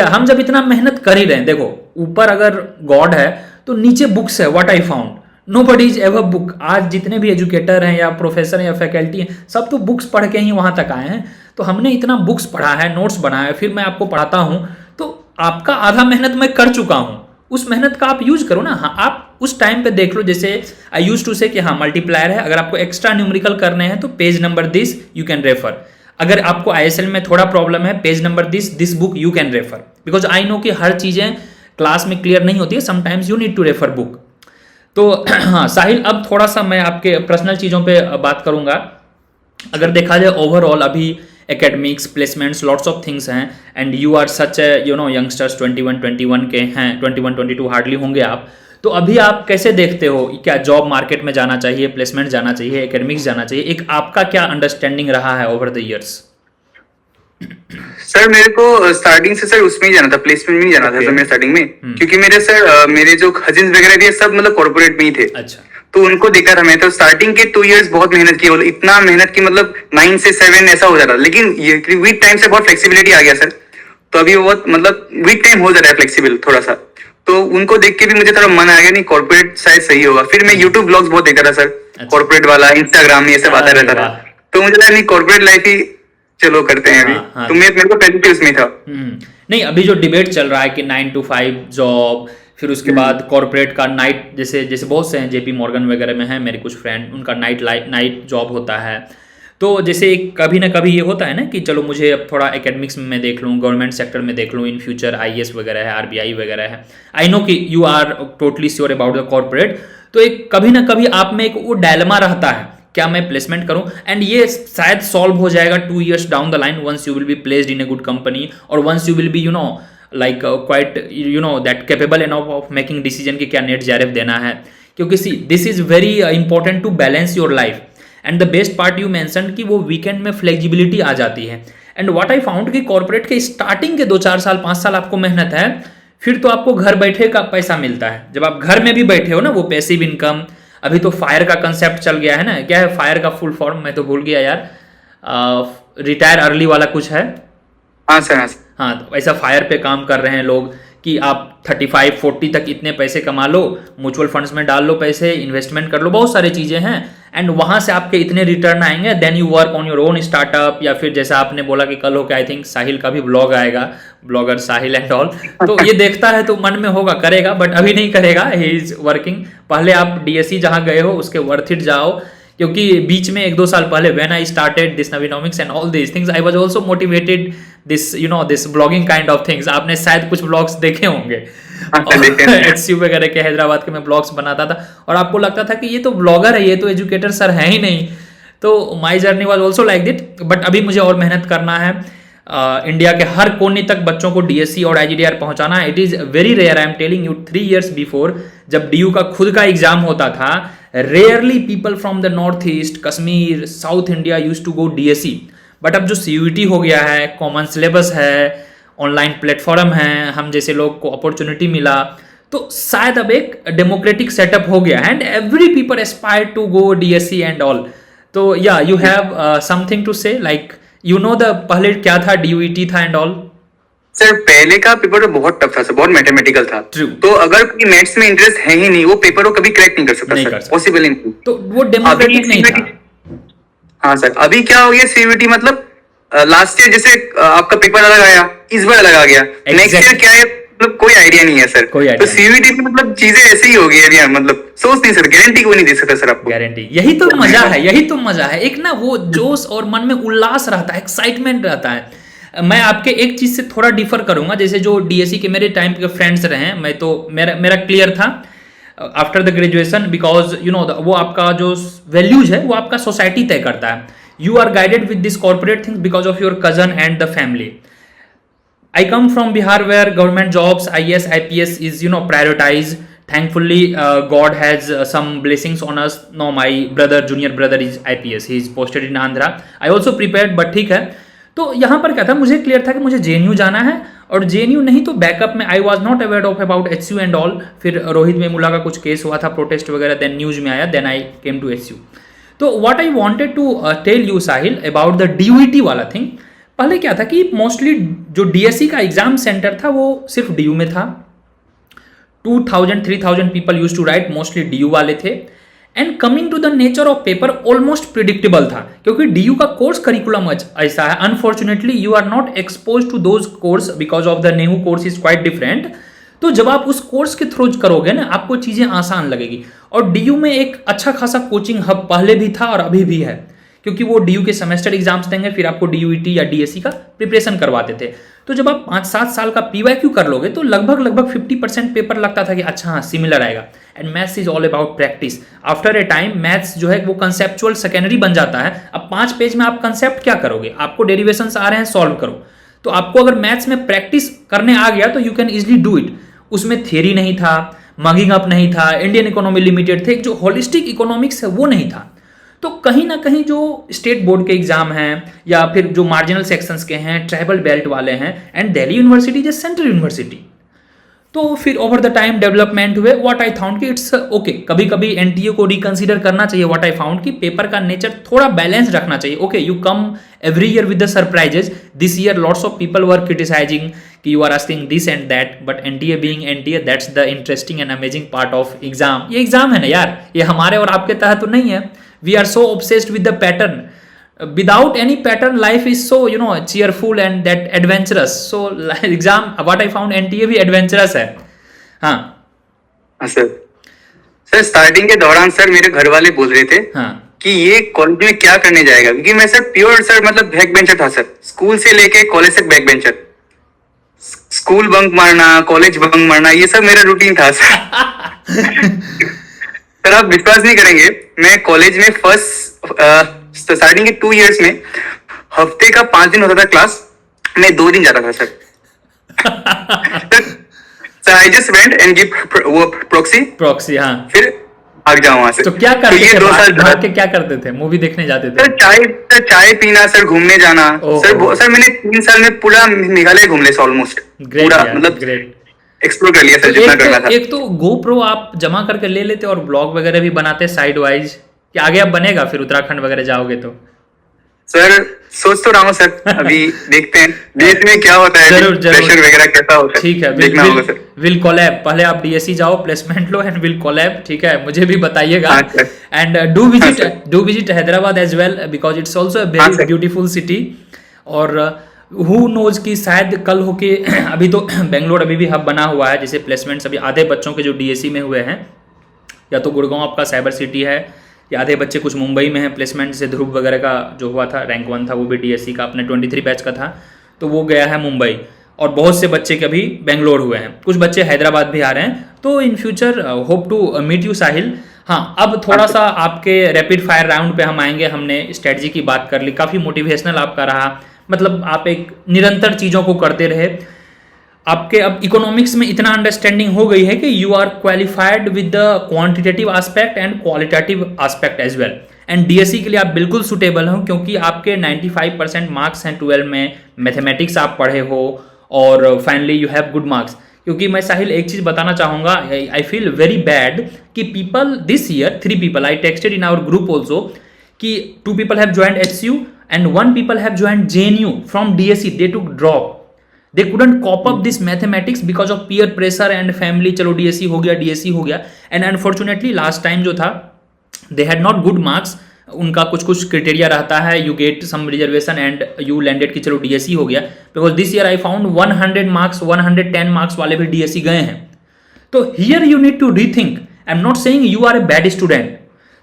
हम जब इतना मेहनत कर ही रहे हैं, देखो ऊपर अगर गॉड है तो नीचे बुक्स है। What I found, nobody is ever book. आज जितने भी एजुकेटर हैं या प्रोफेसर हैं या फैकल्टी हैं, सब तो बुक्स पढ़ के ही वहां तक आए हैं। तो हमने इतना बुक्स पढ़ा है, नोट्स बनाया है, फिर मैं आपको पढ़ाता हूं, तो आपका आधा मेहनत मैं कर चुका हूं, उस मेहनत का आप यूज करो ना। हाँ, आप उस टाइम पे देख लो, जैसे आई यूज टू से कि हाँ मल्टीप्लायर है, अगर आपको एक्स्ट्रा न्यूमेरिकल करने हैं तो page number this you can refer. अगर आपको आईएसएल में थोड़ा प्रॉब्लम है, page number this book you can refer, because I know कि हर चीजें क्लास में क्लियर नहीं होती है, sometimes you need to refer book. तो हाँ साहिल, अब थोड़ा सा मैं आपके पर्सनल चीजों पे बात करूंगा। अगर देखा जाए ओवरऑल अभी academics, placements, lots of things हैं, and you are such a youngsters 21 के हैं, 22 हार्डली होंगे आप। तो अभी आप कैसे देखते हो, क्या जॉब मार्केट में जाना चाहिए, प्लेसमेंट जाना चाहिए, एकेडमिक्स जाना चाहिए, एक आपका क्या अंडरस्टैंडिंग रहा है ओवर द इयर्स? सर मेरे को स्टार्टिंग से सर उसमें ही जाना था, प्लेसमेंट में ही जाना था सर मेरे स्टार्टिंग में, क्योंकि मेरे जो कजिन्स वगैरह भी सब मतलब कॉर्पोरेट में ही थे। अच्छा। तो उनको देखा था मैं, तो स्टार्टिंग के 2 इयर्स बहुत मेहनत की, मतलब इतना मेहनत की, मतलब 9 से 7 ऐसा हो जाता था। लेकिन ये वीक टाइम से बहुत फ्लेक्सिबिलिटी आ गया सर, तो अभी बहुत मतलब वीक टाइम हो जा रहा है फ्लेक्सिबल थोड़ा सा। तो उनको देख के भी मुझे थोड़ा मन आ गया, नहीं कॉर्पोरेट शायद सही होगा। फिर मैं यूट्यूब ब्लॉग्स बहुत देखा था सर, कॉर्पोरेट वाला, इंस्टाग्राम में ये सब आता रहता था, तो मुझे लगा नहीं कॉर्पोरेट लाइफ ही चलो करते हैं अभी। तो मेरे को पहले उसमें था। नहीं, अभी जो डिबेट चल रहा है कि 9 to 5 जॉब, फिर उसके बाद कॉर्पोरेट का नाइट, जैसे बहुत से हैं, जेपी मॉर्गन वगैरह में हैं मेरे कुछ फ्रेंड, उनका नाइट जॉब होता है। तो जैसे कभी ना कभी ये होता है ना कि चलो मुझे अब थोड़ा एकेडमिक्स में मैं देख लूँ, गवर्नमेंट सेक्टर में देख लूँ, इन फ्यूचर आईएएस वगैरह है, आरबीआई वगैरह है। आई नो कि you are totally sure about the corporate. तो एक कभी ना कभी आप में एक वो डायलेमा रहता है, क्या मैं प्लेसमेंट करूं? एंड ये शायद सॉल्व हो जाएगा 2 years down the line, once you will be placed in a good company, और once you will be like quite that capable enough of making decision कि क्या नेट जेआरएफ देना है। क्योंकि see this is very important to balance your life. And the best part you mention कि वो weekend में flexibility आ जाती है। एंड व्हाट आई फाउंड कि कॉर्पोरेट के स्टार्टिंग के 2-4 साल 5 साल आपको मेहनत है, फिर तो आपको घर बैठे का पैसा मिलता है। जब आप घर में भी बैठे हो ना, वो पैसिव इनकम। अभी तो फायर का कंसेप्ट चल गया है ना, क्या है फायर का फुल फॉर्म, मैं तो भूल गया यार। रिटायर अर्ली वाला कुछ है? हाँ सर, हाँ सर। हाँ, तो ऐसा फायर पे काम कर रहे हैं लोग कि आप 35-40 तक इतने पैसे कमा लो, म्यूचुअल फंड्स में डाल लो पैसे, इन्वेस्टमेंट कर लो, बहुत सारी चीज़ें हैं, एंड वहाँ से आपके इतने रिटर्न आएंगे, then you work on your own startup, या फिर जैसा आपने बोला कि कल हो के आई थिंक साहिल का भी ब्लॉग आएगा, ब्लॉगर साहिल एंड ऑल, तो ये देखता है तो मन में होगा करेगा, बट अभी नहीं करेगा, ही इज वर्किंग। पहले आप DSE जहाँ गए हो उसके वर्थ इट जाओ, क्योंकि बीच में 1-2 साल पहले when I started this NviNomics and all this things, I was also motivated this this blogging kind of things. आपने शायद कुछ ब्लॉग्स देखे होंगे HCU वगैरह के, हैदराबाद के मैं ब्लॉग्स बनाता था, और आपको लगता था कि ये तो ब्लॉगर है, ये तो एजुकेटर सर है ही नहीं। तो my journey was also like that, but अभी मुझे और मेहनत करना है, इंडिया के हर कोने तक बच्चों को DSE और IGDR पहुंचाना है। It is very rare, I am telling you, 3 years before जब DU का खुद का एग्जाम होता था, rarely people from the north east, Kashmir, south India use to go DSE। But अब जो CUET हो गया है, कॉमन सिलेबस है, ऑनलाइन प्लेटफॉर्म है, हम जैसे लोग को अपॉर्चुनिटी मिला, तो शायद अब एक डेमोक्रेटिक सेटअप हो गया है, and every people aspire to go DSE and all. तो या you have something to say, like you know the पहले क्या था, DUET था एंड ऑल? सर पहले का पेपर तो बहुत टफ था सर, बहुत मैथमेटिकल था। True. तो अगर कोई मैथ्स में इंटरेस्ट है ही नहीं, वो पेपर को कभी क्रैक नहीं कर सकता सर, पॉसिबल ही नहीं। तो वो डेमोक्रेटिक नहीं था। हाँ सर, अभी क्या हो गया, CUET मतलब लास्ट ईयर जैसे आपका पेपर अलग आया, इस बार अलग आ गया, नेक्स्ट ईयर क्या है मतलब कोई आइडिया नहीं है सर। तो CUET में मतलब चीजें ऐसे ही हो गई है, मतलब सोच नहीं सर, गारंटी को नहीं दे सकता सर आपको। गारंटी, यही तो मजा है, यही तो मजा है, एक ना वो जोश और मन में उल्लास रहता है, एक्साइटमेंट रहता है। मैं आपके एक चीज से थोड़ा डिफर करूंगा, जैसे जो DSE के मेरे टाइम के फ्रेंड्स रहे हैं, मैं तो मेरा क्लियर था आफ्टर द ग्रेजुएशन, बिकॉज वो आपका जो वैल्यूज है वो आपका सोसाइटी तय करता है। You are guided with this corporate things because of your cousin and the family. I come from Bihar where government jobs, IAS, IPS is prioritized. Thankfully, God has some blessings on us. No, my junior brother is IPS. He is posted in Andhra. I also prepared, but ठीक है। तो यहाँ पर क्या था, मुझे clear था कि मुझे JNU जाना है, और JNU नहीं तो बैकअप में I was not aware of about HCU and all. फिर रोहित वेमुला का कुछ केस हुआ था, प्रोटेस्ट वगैरह, देन न्यूज में आया, then I came to HCU। तो what I wanted to tell you Sahil about the DUET वाला थिंग, पहले क्या था कि मोस्टली जो DSE का एग्जाम सेंटर था वो सिर्फ DU में था। 2000-3000 people use to write, mostly DU वाले थे, and coming to the nature of paper almost predictable था, क्योंकि DU का कोर्स करिकुलम ऐसा है। Unfortunately you are not expose to those course because of the NEHU course is quite different. तो जब आप उस कोर्स के थ्रू करोगे ना, आपको चीजें आसान लगेगी। और DU में एक अच्छा खासा कोचिंग हब पहले भी था और अभी भी है, क्योंकि वो DU के सेमेस्टर एग्जाम्स देंगे, फिर आपको DUET या DSE का प्रिपरेशन करवाते थे। तो जब आप 5-7 साल का PYQ कर लोगे तो लगभग 50% पेपर लगता था कि अच्छा हाँ सिमिलर आएगा। And maths is all about practice. After a time maths जो है वो कंसेप्चुअल सेकेंडरी बन जाता है। अब 5 पेज में आप कंसेप्ट क्या करोगे, आपको डेरिवेशंस आ रहे हैं, सॉल्व करो। तो आपको अगर मैथ्स में प्रैक्टिस करने आ गया तो you can easily do it. उसमें थियरी नहीं था, मगिंग अप नहीं था, इंडियन इकोनॉमी लिमिटेड थे, जो होलिस्टिक इकोनॉमिक्स है वो नहीं था। तो कहीं ना कहीं जो स्टेट बोर्ड के एग्जाम हैं या फिर जो मार्जिनल सेक्शंस के हैं, ट्राइबल बेल्ट वाले हैं, एंड दिल्ली यूनिवर्सिटी जो सेंट्रल यूनिवर्सिटी, तो फिर ओवर द टाइम डेवलपमेंट हुए। व्हाट आई फाउंड कि इट्स ओके, कभी कभी NTA को रिकंसीडर करना चाहिए। व्हाट आई फाउंड कि पेपर का नेचर थोड़ा बैलेंस रखना चाहिए। Okay, you come every year with the surprises. This year lots of people were criticising that you are asking this and that, but NTA being NTA, that's the interesting and amazing part of exam. ये exam है ना यार, ये हमारे और आपके तहत तो नहीं है। We are so obsessed with the pattern. Without any pattern, life is so cheerful and that adventurous. So exam, what I found NTA भी adventurous है। हाँ सर स्टार्टिंग के दौरान सर मेरे घर वाले बोल रहे थे कि ये कॉलेज में क्या करने जाएगा, क्योंकि मैं सर प्योर सर मतलब बैक बेंचर था सर, स्कूल से लेके कॉलेज तक बैक बेंचर। स्कूल बंक मारना, कॉलेज बंक मारना, ये सब मेरा रूटीन था सर। सर आप विश्वास नहीं करेंगे, मैं कॉलेज में फर्स्ट स्टार्टिंग के 2 years में हफ्ते का 5 दिन होता था क्लास, मैं 2 दिन जाता था sir. Sir I just went and give वो प्रॉक्सी, हाँ, फिर भाग जाऊं वहां से। तो क्या करते थे, 2 साल भाग के क्या करते थे? मूवी देखने जाते थे? सर चाय पीना, सर घूमने जाना। सर मैंने 3 साल में पूरा मेघालय घूम लिया ऑलमोस्ट, पूरा मतलब ग्रेट एक्सप्लोर कर लिया सर, जितना करना था। एक तो GoPro आप जमा करके ले लेते और ब्लॉग वगैरह भी बनाते साइड वाइज, कि आगे अब बनेगा फिर उत्तराखंड वगैरह जाओगे तो? सर सोच तो रहा हूँ सर, अभी देखते हैं देश में क्या होता है, जरूर जरूर प्रेशर वगैरह कैसा होता है, ठीक है, देखना होगा सर। विल कोलैब, पहले आप डीएसई जाओ, प्लेसमेंट लो एंड विल कोलैब, ठीक है, मुझे भी बताइएगा। हाँ sir, and do visit Hyderabad as well because it's also a हाँ वेरी सर, ब्यूटीफुल सिटी। और हु नोज कि शायद कल होके अभी तो बेंगलोर अभी भी हब बना हुआ है, जैसे प्लेसमेंट्स अभी आधे बच्चों के जो डीएसई में हुए हैं, या तो गुड़गांव आपका साइबर सिटी है, या आधे बच्चे कुछ मुंबई में हैं प्लेसमेंट, जैसे ध्रुव वगैरह का जो हुआ था रैंक 1 था वो भी डीएससी का अपने 23 बैच का था, तो वो गया है मुंबई। और बहुत से बच्चे के अभी बेंगलोर हुए हैं, कुछ बच्चे हैदराबाद भी आ रहे हैं। तो in future hope to meet you Sahil. हाँ, अब थोड़ा सा आपके रैपिड फायर राउंड पे हम आएंगे। हमने स्ट्रेटजी की बात कर ली, काफ़ी मोटिवेशनल आपका रहा, मतलब आप एक निरंतर चीज़ों को करते रहे। आपके अब इकोनॉमिक्स में इतना अंडरस्टैंडिंग हो गई है कि you are qualified with the quantitative aspect and qualitative aspect as well. And DSC के लिए आप बिल्कुल सुटेबल हो, क्योंकि आपके 95% मार्क्स हैं 12 में, मैथमेटिक्स आप पढ़े हो, और finally you have good marks. क्योंकि मैं साहिल एक चीज़ बताना चाहूँगा, आई फील वेरी बैड कि people this year 3 people I texted in our group also कि 2 people have joined HCU and 1 people have joined JNU from DSE. They took drop. They couldn't cop up this mathematics because of peer pressure and family. चलो DSE हो गया, DSE हो गया, and unfortunately last time जो था they had not good marks. उनका कुछ कुछ क्रिटेरिया रहता है, you get some reservation and you landed कि चलो DSE हो गया, because this year I found 100 marks 110 marks वाले भी DSE गए हैं। तो here you need to rethink. I'm not saying you are a bad student.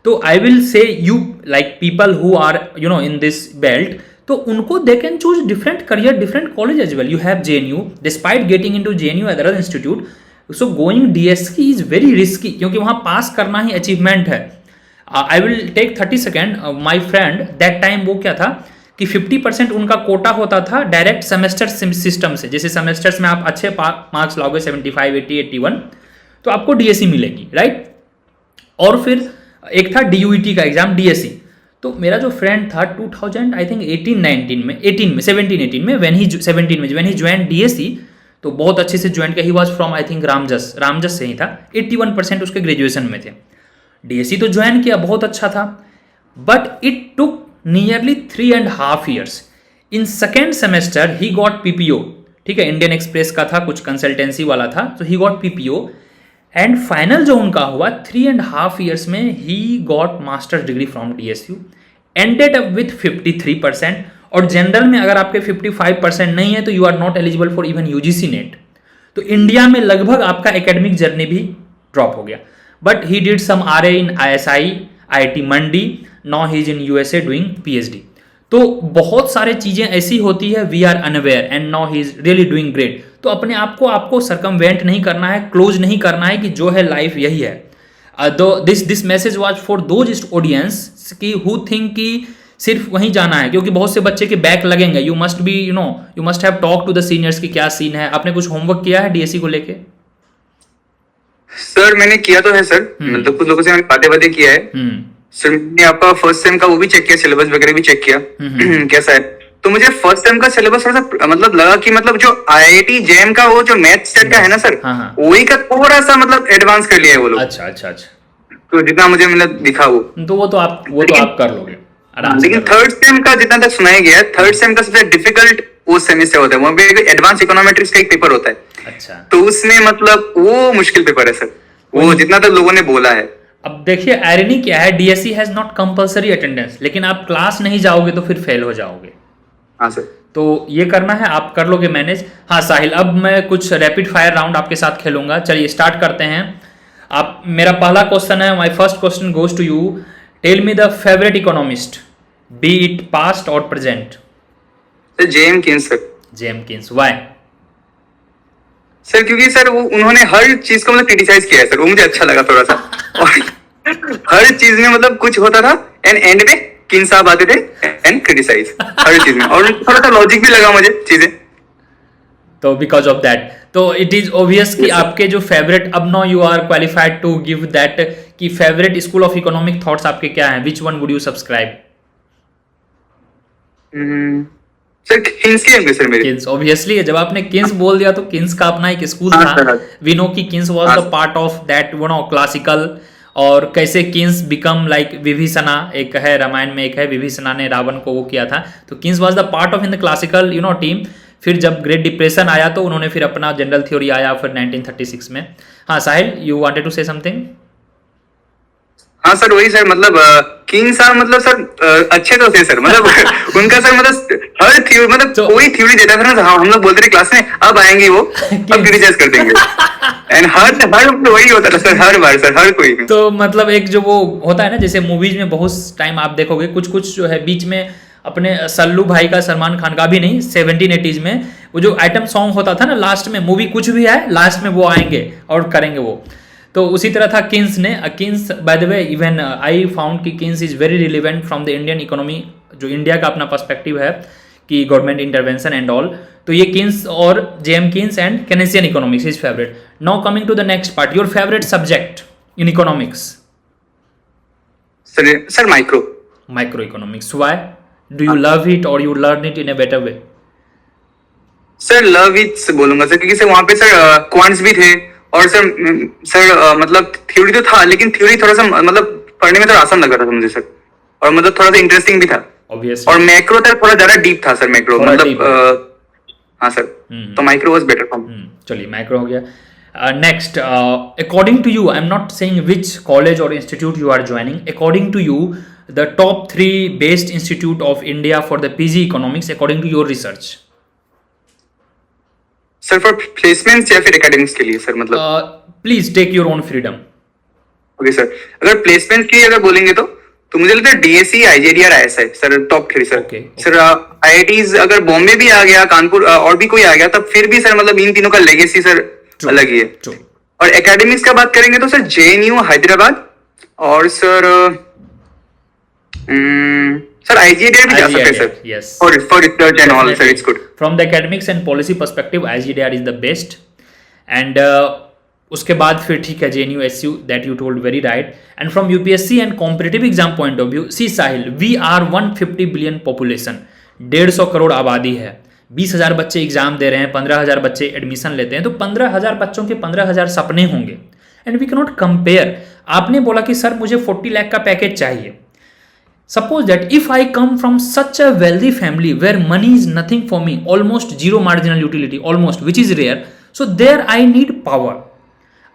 तो I will say you like people who are in this belt, तो उनको they can choose different career, different college as well. You have JNU, despite getting into JNU other institute, so going DSE is very risky, क्योंकि वहाँ पास करना ही achievement है। I will take 30 second. My friend that time वो क्या था कि 50% उनका कोटा होता था डायरेक्ट सेमेस्टर सिस्टम से। जैसे सेमेस्टर्स में आप अच्छे मार्क्स लाओगे 75, 80, 81, तो आपको DSE मिलेगी, राइट। और फिर एक था DUET का एग्जाम, DSE। तो मेरा जो फ्रेंड था 2000 आई थिंक 17 18 में व्हेन ही ज्वाइन DSE, तो बहुत अच्छे से ज्वाइन किया। He was from I think Ramjas से ही था, 81% उसके ग्रेजुएशन में थे। DSE तो ज्वाइन किया, बहुत अच्छा था, but it took nearly 3.5 years। In second semester he got PPO, ठीक है, इंडियन एक्सप्रेस का था, कुछ कंसल्टेंसी वाला था, तो he got PPO। And final जो उनका हुआ 3.5 years में he got masters degree from DSU, ended up with 53%। और जनरल में अगर आपके 55% नहीं है तो you are not eligible for even UGC net. तो इंडिया में लगभग आपका एकेडमिक जर्नी भी ड्रॉप हो गया। But he did some RA इन ISI, IIT Mandi, now he is in USA doing PhD। तो बहुत सारे चीजें ऐसी होती है, we are unaware, and now he is really doing great. तो अपने आप को आपको सरकमवेंट नहीं करना है, क्लोज नहीं करना है कि जो है लाइफ यही है। This message was for those audience की हु थिंक कि सिर्फ वहीं जाना है, क्योंकि बहुत से बच्चे के बैक लगेंगे। You must be you must have talk to the seniors की क्या सीन है। आपने कुछ होमवर्क किया है DSE को लेके? सर मैंने किया तो है सर, मतलब कुछ लोगों से मैंने बातें किया है सर। मैंने आपका फर्स्ट सेम का वो भी चेक किया, सिलेबस वगैरह भी चेक किया कैसा है। तो मुझे फर्स्ट सेम का सिलेबस थोड़ा सा मतलब लगा कि मतलब जो IIT JEM का वो जो मैथ सेट का है ना सर, वही का थोड़ा सा मतलब एडवांस कर लिया है वो लोग। अच्छा। तो जितना मुझे मतलब दिखा वो तो आप कर लोगे आराम से। लेकिन थर्ड सेम का जितना तक सुनाया गया है, थर्ड सेम का सबसे डिफिकल्ट वो सेमेस्टर होता है, वहाँ पे एडवांस इकोनॉमेट्रिक्स का एक पेपर होता है। अच्छा, तो उसमें मतलब वो मुश्किल पेपर है सर, वो जितना तक लोगों ने बोला है। अब देखिए आयरनी क्या है, DSE has not compulsory attendance, लेकिन आप क्लास नहीं जाओगे तो फिर फेल हो जाओगे। हाँ सर, तो ये करना है, आप कर लोगे मैनेज। हाँ साहिल, अब मैं कुछ रैपिड फायर राउंड आपके साथ खेलूंगा। चलिए स्टार्ट करते हैं। आप, मेरा पहला क्वेश्चन है, my first question goes to you. Tell me the favourite economist, be it past और present. JM Keynes sir. JM Keynes, why? Sir क्योंकि सर वो उन्होंने हर चीज को मतलब क्रिटिसाइज किया है सर, वो मुझे अच्छा लगा थोड़ा सा। और हर चीज में मतलब कुछ होता था एंड में किन साहब आते थे एंड क्रिटिसाइज हर चीज में, और थोड़ा सा लॉजिक भी लगा मुझे चीजें। तो बिकॉज ऑफ दैट, तो इट इज ऑब्वियस कि आपके जो फेवरेट, अब no you are qualified to give that कि favourite school of economic thoughts आपके क्या हैं, which one would you subscribe? Sir Keynes के होंगे सर मेरे। किन्स ऑब्वियसली, जब आपने किन्स बोल दिया तो किन्स का अपना एक स्कूल था। वी नो कि Keynes was the part of that classical और कैसे किंग्स बिकम लाइक विभीषणा, एक है रामायण में, एक है विभीषणा ने रावण को वो किया था, तो Kings was the part of in the classical team. फिर जब ग्रेट डिप्रेशन आया तो उन्होंने फिर अपना जनरल थ्योरी आया फिर 1936 में। हाँ Sahil, you wanted to say something? हाँ सर, वही सर, मतलब किंग साहब मतलब सर अच्छे तो थे सर, मतलब उनका सर मतलब हर थ्योरी, मतलब कोई थ्योरी देता था ना, हम लोग बोलते थे क्लास में अब आएंगे वो, अब क्रिटिसाइज कर देंगे। एंड हर वही होता था सर, हर बार सर, हर कोई। तो मतलब एक जो वो होता है ना, जैसे मूवीज में बहुत टाइम आप देखोगे कुछ जो है बीच में अपने सल्लू भाई का, सलमान खान का भी नहीं, 1780s में वो जो आइटम सॉन्ग होता था ना, लास्ट में मूवी कुछ भी है लास्ट में वो आएंगे और करेंगे वो। तो उसी तरह था किंग्स ने। Keynes by the way even I found कि Keynes is very relevant from the Indian economy, जो इंडिया का अपना पर्सपेक्टिव है कि गवर्नमेंट इंटरवेंशन एंड ऑल। तो ये किंग्स और JM Keynes and Keynesian economics is favourite. Now coming to the next part, your favourite subject in economics? Sir microeconomics. Why do you love it और you learn it in a better way? Sir love it बोलूंगा sir, क्योंकि sir वहां पे sir quants भी थे, और sir मतलब theory तो था, लेकिन थ्योरी थोड़ा सा मतलब पढ़ने में थोड़ा आसान लग रहा था मुझे सर, और मतलब थोड़ा सा इंटरेस्टिंग भी था। Obviously. और मैक्रो था थोड़ा ज्यादा डीप था सर, मैक्रो मतलब हाँ सर, तो micro was better for me. चलिए माइक्रो हो गया। Next, according to you, I am not saying which college और institute you are joining, according to you the top 3 best institute of India for the PG economics according to your research? Sir for placements या फिर academics के लिए sir, मतलब please take your own freedom. Okay sir, अगर placement की अगर बोलेंगे तो मुझे लगता है DSE, IZDR, ISI sir top 3 sir. Sir IITs अगर बॉम्बे भी आ गया, कानपुर और भी कोई आ गया, तब फिर भी सर मतलब इन तीनों का लेगेसी सर अलग ही है। और एकेडमिक्स का बात करेंगे तो सर जेएनयू हैदराबाद, और सर सर IGDR भी जा सकते हैं sir. Yes. For research and all, sir, it's good. From the academics and policy perspective, IGDR is the best. And उसके बाद फिर ठीक है JNU, SU, that you told very right. And from UPSC and competitive exam point of view, see Sahil, we are 150 billion population. 150 crore आबादी है, 20,000 बच्चे exam दे रहे हैं, 15,000 बच्चे एडमिशन लेते हैं, तो 15,000 बच्चों के 15,000 सपने होंगे। And we cannot compare. आपने बोला कि सर मुझे 40 लाख का पैकेज चाहिए। Suppose that if I come from such a wealthy family where money is nothing for me, almost zero marginal utility, almost, which is rare, so there I need power.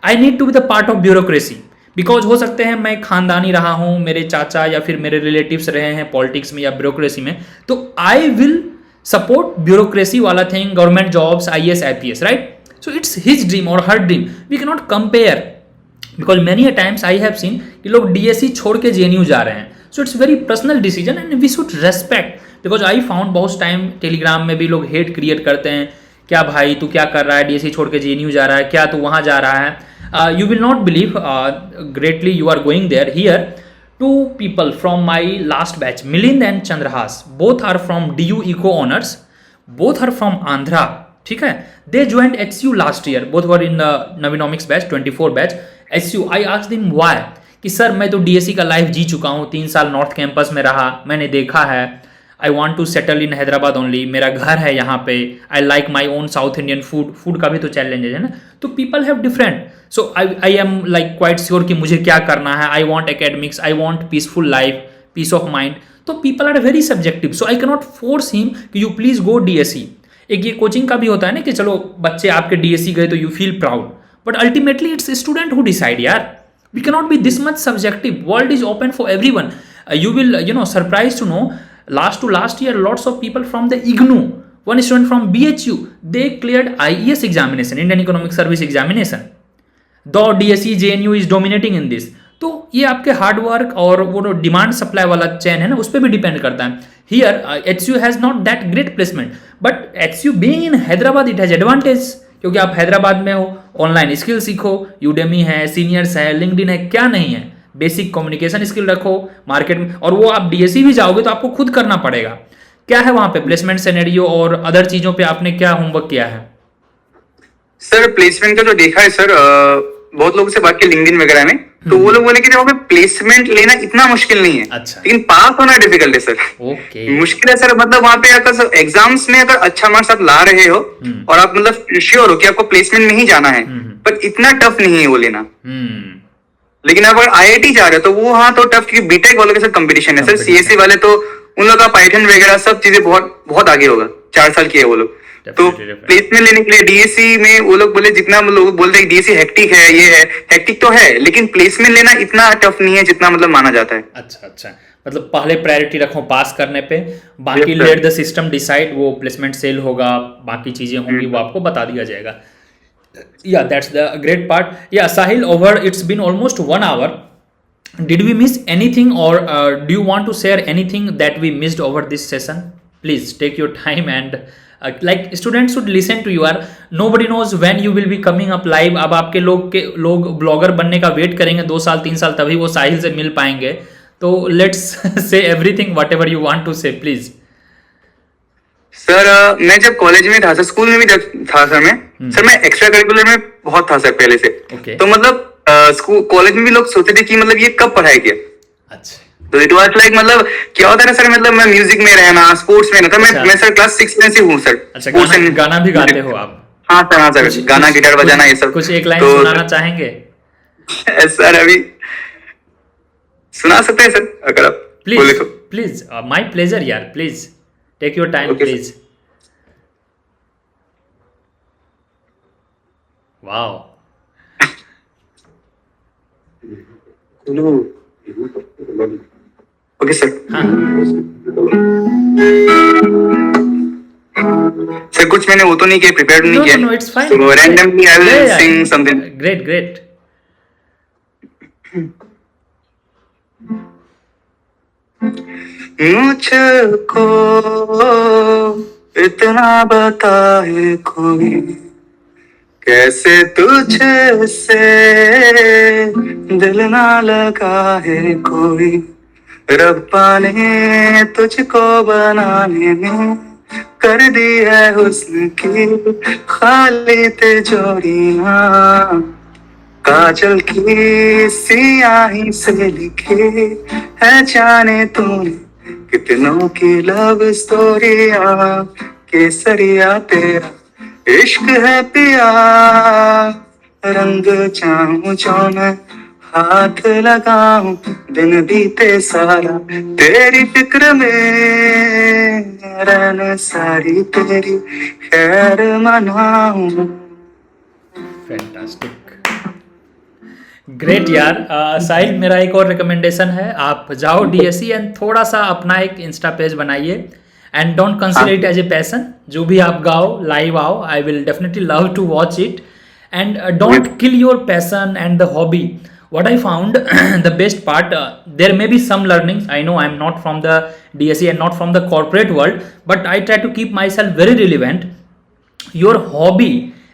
I need to be the part of bureaucracy. Because हो सकते हैं मैं खानदानी रहा हूँ, मेरे चाचा या फिर मेरे रिलेटिव्स रहे हैं पॉलिटिक्स में या ब्यूरोक्रेसी में, तो I will support bureaucracy वाला thing, government jobs, IAS, IPS, right? So it's his dream or her dream. We cannot compare. Because many a times I have seen कि लोग DSE छोड़ के JNU जा रहे हैं। So it's very personal decision and we should respect, because I found बहुत time Telegram में भी लोग हेट क्रिएट करते हैं, क्या भाई तू क्या कर रहा है, DSE छोड़ के JNU जा रहा है, क्या तू वहाँ जा रहा है। You will not believe greatly you are going there. Here 2 people from my last batch, Milind and Chandrahas, both are from DU Eco Honors, both are from Andhra, ठीक है। They joined HCU last year, both were in the NviNomics batch, 24 batch. HCU, I asked them why, कि sir मैं तो DSE का life जी चुका हूँ, 3 साल north campus में रहा, मैंने देखा है, I want to settle in Hyderabad only, मेरा घर है यहाँ पे, I like my own South Indian food का भी तो चैलेंजेस है ना। तो people have different, so I am like quite sure कि मुझे क्या करना है, I want academics, I want peaceful life, peace of mind. तो people are very subjective, so I cannot force him कि यू प्लीज गो DSE। एक ये coaching का भी होता है ना कि चलो बच्चे आपके DSE गए तो you feel proud, but ultimately it's student who decide यार। We cannot be this much subjective. World is open for everyone. You will, surprised to know, last year, lots of people from the IGNU, one student from BHU, they cleared IES examination, Indian Economic Service examination. Though DSE, JNU is dominating in this. तो ये आपके hard work और वो demand supply वाला चैन है ना, उस पर भी डिपेंड करता है। Here HCU has not that great placement, but HCU being in Hyderabad it has advantage, क्योंकि आप हैदराबाद में हो, ऑनलाइन स्किल सीखो, यूडेमी है, सीनियर्स है, लिंक्डइन है, क्या नहीं है, बेसिक कम्युनिकेशन स्किल रखो मार्केट में। और वो आप DSE भी जाओगे तो आपको खुद करना पड़ेगा। क्या है वहां पे प्लेसमेंट सिनेरियो और अदर चीजों पे आपने क्या होमवर्क किया है? सर प्लेसमेंट का जो देखा है सर, बहुत लोगों से बात की लिंक्डइन वगैरह में, तो वो लोग बोले कि वहाँ पे प्लेसमेंट लेना इतना मुश्किल नहीं है। अच्छा। लेकिन पास होना डिफिकल्ट है सर। ओके। मुश्किल है सर, मतलब वहाँ पे अगर एग्जाम्स में अगर अच्छा मार्क्स आप ला रहे हो और आप मतलब श्योर हो कि आपको प्लेसमेंट में ही जाना है, पर इतना टफ नहीं है वो लेना। लेकिन अगर आईआईटी जा रहे हो तो वो हाँ तो टफ, क्योंकि बीटेक वालों के साथ कंपटीशन है सर। सीएससी वाले तो उन लोगों का पाइथन वगैरह सब चीजें बहुत बहुत आगे होगा, 4 साल की है वो लोग। तो प्लेसमेंट लेने के लिए डीएससी में वो लोग बोले, जितना लोग बोलते हैं डीएससी हेक्टिक है, ये है हेक्टिक तो है, लेकिन प्लेसमेंट लेना इतना टफ नहीं है जितना मतलब माना जाता है। अच्छा अच्छा, मतलब पहले प्रायोरिटी रखो पास करने पे, बाकी लेट द सिस्टम डिसाइड, वो प्लेसमेंट सेल होगा, बाकी चीजें होंगी वो आपको बता दिया जाएगा। Yeah, that's the great part. Yeah, Sahil, over it's been almost 1 hour. Did we miss anything, or do you want to share anything that we missed over this session? Please take your time and like students should listen to you. Are nobody knows when you will be coming up live. अब आपके लोग blogger बनने का wait करेंगे 2 साल 3 साल, तभी वो साहिल से मिल पाएंगे। तो let's say everything whatever you want to say, please. Sir मैं जब कॉलेज में था सर, स्कूल में भी जब था सर मैं एक्स्ट्रा करिकुलर में बहुत था सर पहले से। तो मतलब स्कूल कॉलेज में भी लोग सोचते थे कि मतलब ये कब पढ़ाई किया। अच्छा। तो इट वाज लाइक मतलब क्या होता है ना सर, मतलब मैं म्यूजिक में रहना, स्पोर्ट्स में रहता। मैं सर क्लास 6 में से हूँ सर। अच्छा, गाना भी गाते हो आप? हाँ सर गाना गिटार बजाना ये सब। कुछ एक लाइन सुनाना चाहेंगे? सर अभी सुना सकते हैं सर अगर आप बोले तो। प्लीज माय प्लेजर यार, please take your time please. Wow. Okay sir. Sir कुछ मैंने वो तो नहीं किया, प्रिपेयर नहीं किया। No, it's fine. So randomly I will sing something. Great. मुझको इतना बताए कोई, कैसे तुझसे दिल ना लगा है कोई, रब्बा ने तुझको बनाने में कर दी है हुस्न की खाली तिजोरियां, काजल की सियाही से लिखी है जाने तूने कितनों की लव स्टोरियां, केसरिया तेरा इश्क है पिया, रंग चाहूं जो मैं हाथ लगाऊं, दिन बीते सारा तेरी फिक्र में, रहने सारी तेरी खैर मनाऊं। फैंटास्टिक, ग्रेट यार। साहिल, मेरा एक और रिकमेंडेशन है, आप जाओ डीएसई एंड थोड़ा सा अपना एक इंस्टा पेज बनाइए and don't consider it as a passion. जो भी आप गाओ लाइव आओ, I will definitely love to watch it and don't kill your passion and the hobby. What I found the best part, there may be some learnings. I know I'm not from the DSE and not from the corporate world, but I try to keep myself very relevant. Your hobby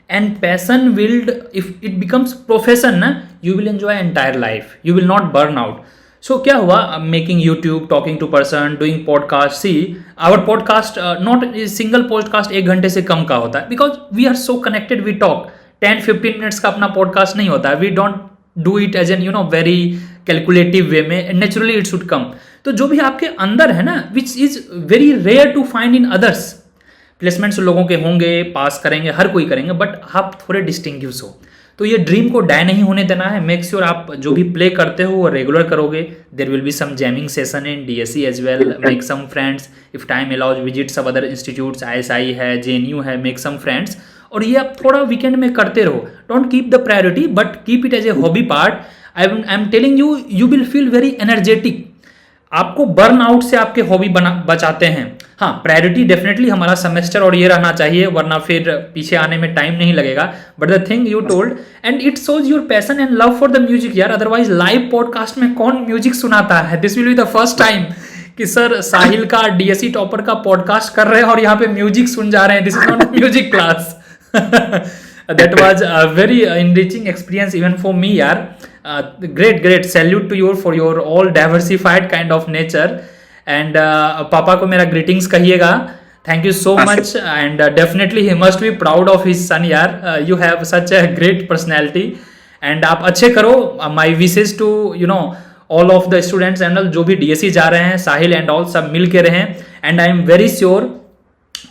and passion will, if it becomes profession na, you will enjoy entire life, you will not burn out. So क्या हुआ, making YouTube, talking to person, doing podcast. See, our podcast not a single podcast 1 घंटे से कम का होता है, because we are so connected. We talk 10-15 minutes का अपना podcast नहीं होता है. We don't do it as an very calculative way में, naturally it should come. तो जो भी आपके अंदर है ना, which is very rare to find in others. Placements लोगों के होंगे, पास करेंगे, हर कोई करेंगे, बट आप थोड़े डिस्टिंग्विश हो। तो ये ड्रीम को डाई नहीं होने देना है। मेक श्योर आप जो भी प्ले करते हो वो रेगुलर करोगे। There will be some jamming session in DSE as well. Make some friends if time allows, visit सब अदर इंस्टीट्यूट्स, आईएसआई है, जेएनयू है, मेक सम फ्रेंड्स। और ये आप थोड़ा वीकेंड में करते रहो। Don't keep the priority but keep it as a hobby part. I am telling you, you will feel very energetic. आपको बर्न आउट से आपके हॉबी बचाते हैं। हाँ, प्रायोरिटी डेफिनेटली हमारा सेमेस्टर और ये रहना चाहिए, वरना फिर पीछे आने में टाइम नहीं लगेगा। But the thing you told and it shows your passion and love for the music यार। अदरवाइज लाइव पॉडकास्ट में कौन म्यूजिक सुनाता है? This will be the first time कि सर साहिल का डीएसई टॉपर का पॉडकास्ट कर रहे हैं और यहाँ पे म्यूजिक सुन जा रहे हैं। This is not music class. That was a very enriching experience even for me यार। Great salute to you for your all diversified kind of nature and पापा को मेरा greetings कहिएगा। Thank you so much and definitely he must be proud of his son यार। You have such a great personality and आप अच्छे करो। My wishes to all of the students and all जो भी DSE जा रहे हैं, साहिल and all सब मिल के रहें and I am very sure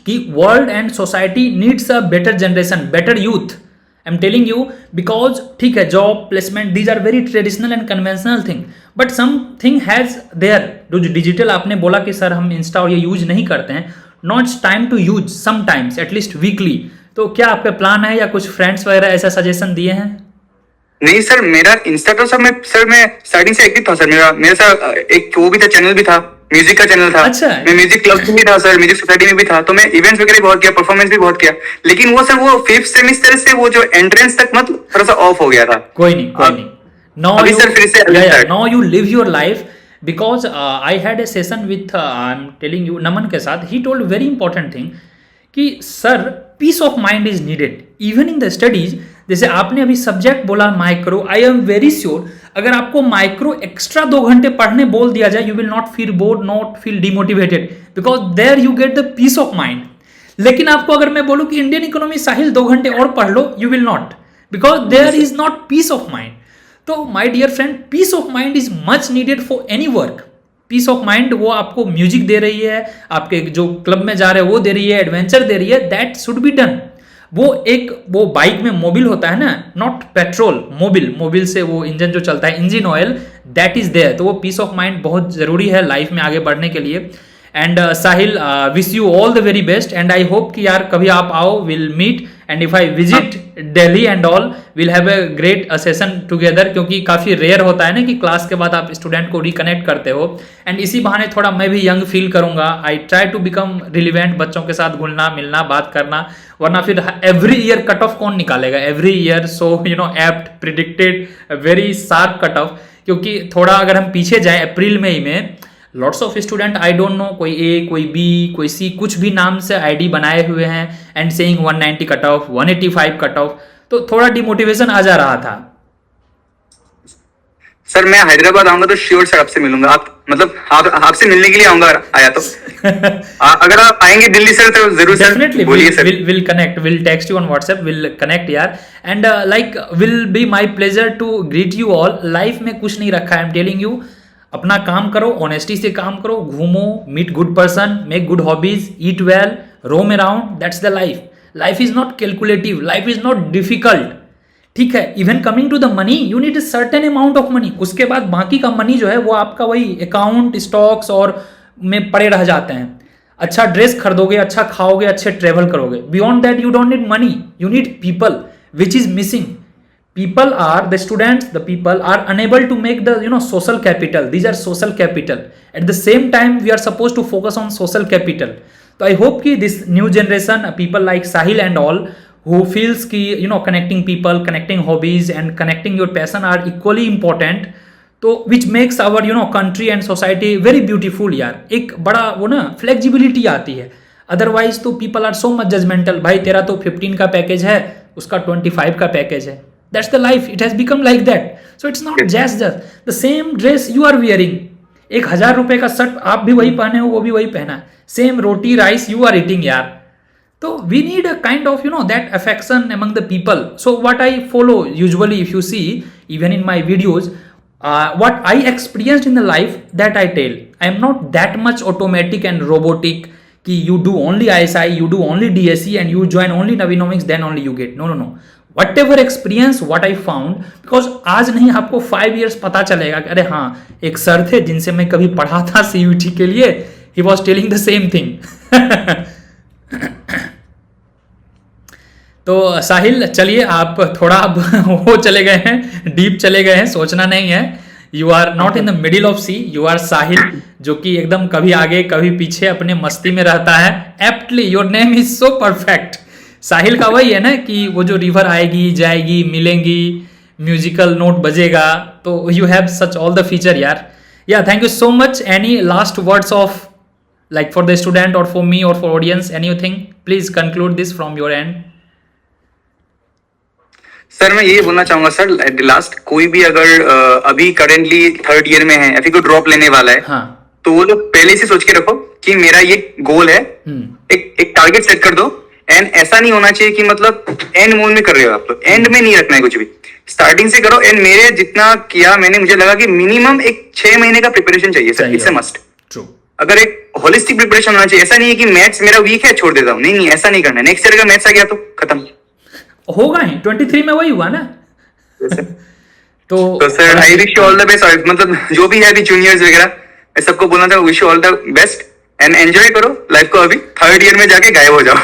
कि world and society needs a better generation, better youth I am telling you because ठीक है job placement these are very traditional and conventional thing, but something has there जो digital आपने बोला कि sir हम Insta और ये यूज नहीं करते हैं, not it's time to use sometimes at least weekly. तो क्या आपका प्लान है या कुछ फ्रेंड्स वगैरह ऐसा सजेशन दिए हैं? नहीं सर, मेरा इंस्टा तो सर मैं स्टार्टिंग से एक्टिव था सर। मेरे साथ एक वो भी था, चैनल भी था, म्यूजिक का चैनल था। अच्छा। मैं म्यूजिक क्लब में भी था सर, म्यूजिक सोसाइटी में भी था, तो मैं इवेंट्स वगैरह बहुत किया, परफॉर्मेंस भी बहुत किया। लेकिन वो सर वो 5th सेमेस्टर से वो जो एंट्रेंस तक मतलब थोड़ा सा ऑफ हो गया था। कोई नहीं now अभी you, सर फिर से now you live your life because I had a session with I'm telling you नमन के साथ, he told very important thing कि sir peace of mind is needed even in the studies. जैसे आपने अभी subject बोला micro, I am very sure अगर आपको micro extra 2 घंटे पढ़ने बोल दिया जाए, you will not feel bored, not feel demotivated, because there you get the peace of mind. लेकिन आपको अगर मैं बोलूं कि इंडियन इकोनॉमी साहिल 2 घंटे और पढ़ लो, you will not, because there is not peace of mind. तो my dear friend, peace of mind is much needed for any work. Peace of mind वो आपको म्यूजिक दे रही है, आपके जो क्लब में जा रहे हैं वो दे रही है, एडवेंचर दे रही है, दैट शुड बी डन। वो बाइक में मोबिल होता है ना, नॉट पेट्रोल, मोबिल से वो इंजन जो चलता है, engine oil, that is there. तो वो पीस ऑफ माइंड बहुत जरूरी है लाइफ में आगे बढ़ने के लिए। And Sahil, wish you all the very best and I hope कि यार कभी आप आओ, will meet and if I visit Delhi and all will have a great session together, क्योंकि काफी रेयर होता है ना कि क्लास के बाद आप स्टूडेंट को रिकनेक्ट करते हो। एंड इसी बहाने थोड़ा मैं भी यंग फील करूंगा। I try to become relevant, बच्चों के साथ घुलना मिलना बात करना, वरना फिर एवरी ईयर कट ऑफ कौन निकालेगा every year. So you know apt predicted very sharp cut off, क्योंकि थोड़ा अगर हम पीछे जाएं अप्रैल मई में lots of student, I don't know, कोई ए कोई बी कोई सी कुछ भी नाम से आईडी बनाए हुए हैं and saying 190 cut off 185 cut off, तो थोड़ा डिमोटिवेशन आ जा रहा था। सर मैं हैदराबाद आऊंगा तो श्योर सर आपसे मिलूंगा। आप मतलब आपसे मिलने के लिए आऊंगा आया तो अगर आप आएंगे दिल्ली सर तो जरूर डेफिनेटली बोलिए sir. Will connect, will text you on WhatsApp, will connect यार। And like will be my pleasure to greet you all. Life में कुछ नहीं रखा है, आई एम टेलिंग यू। अपना काम करो, ऑनेस्टी से काम करो, घूमो, meet good person, make good hobbies, eat well, roam around, that's the life. Life is not calculative, life is not difficult, ठीक है। Even coming to the money, you need a certain amount of money, उसके बाद बाकी का money जो है वो आपका वही अकाउंट, स्टॉक्स और में पड़े रह जाते हैं। अच्छा ड्रेस खरीदोगे, अच्छा खाओगे, अच्छे ट्रेवल करोगे, beyond that you don't need money, you need people, which is missing. People are the students, the people are unable to make the social capital. These are social capital. At the same time, we are supposed to focus on social capital. So I hope कि this new generation, people like Sahil and all, who feels कि connecting people, connecting hobbies and connecting your passion are equally important. तो which makes our country and society very beautiful यार। एक बड़ा वो ना flexibility आती है। Otherwise तो people are so much judgmental। भाई तेरा तो 15 का पैकेज है, उसका 25 का पैकेज है। That's the life. It has become like that. So it's not just the same dress you are wearing. 1,000 रुपए का शर्ट आप भी वही पहने हो, वो भी वही पहना है। Same roti rice you are eating यार। तो we need a kind of that affection among the people. So what I follow usually, if you see even in my videos, what I experienced in the life that I tell. I am not that much automatic and robotic कि you do only ISI, you do only DSE and you join only NviNomics, then only you get. No. Whatever experience, what I found, because आज नहीं आपको 5 years पता चलेगा कि अरे हाँ एक सर थे जिनसे मैं कभी पढ़ा था CUET के लिए, he was telling the same thing. तो साहिल चलिए आप थोड़ा अब वो चले गए हैं, डीप चले गए हैं, सोचना नहीं है। You are not in the middle of sea, you are Sahil, जो कि एकदम कभी आगे कभी पीछे अपने मस्ती में रहता है। Aptly your name is so perfect. Sahil का वही है ना कि वो जो रिवर आएगी जाएगी मिलेंगी, म्यूजिकल नोट बजेगा, तो you have such all the feature यार। या thank you so much. Any last words of like for the student और फॉर मी और for audience, anything please conclude this from your and. Sir मैं ये बोलना चाहूंगा सर, एट लास्ट कोई भी अगर अभी करेंटली 3rd ईयर में है या फिर कोई ड्रॉप लेने वाला है, हाँ, तो वो लोग पहले से सोच के रखो कि मेरा ये गोल है, एक टारगेट सेट कर दो। एंड ऐसा नहीं होना चाहिए कि मतलब एंड मोड में कर रहे हो आप लोग, एंड में नहीं रखना है कुछ भी, स्टार्टिंग से करो। एंड मेरे जितना किया मैंने, मुझे लगा कि मिनिमम एक 6 महीने का प्रिपरेशन चाहिए सर, इट्स अ मस्ट। अगर एक होलिस्टिक प्रिपरेशन होना चाहिए, ऐसा नहीं है कि मैथ्स मेरा वीक है छोड़ देता हूँ, नहीं ऐसा नहीं करना है। नेक्स्ट ईयर अगर मैथ्स आ गया तो खत्म। होगा ही 23 में वही हुआ ना। तो sir I wish you all the best. मतलब जो भी है अभी जूनियर्स वगैरह, मैं सबको बोलना था wish you all the best and enjoy करो लाइफ को। अभी थर्ड ईयर में जाके गायब हो जाओ।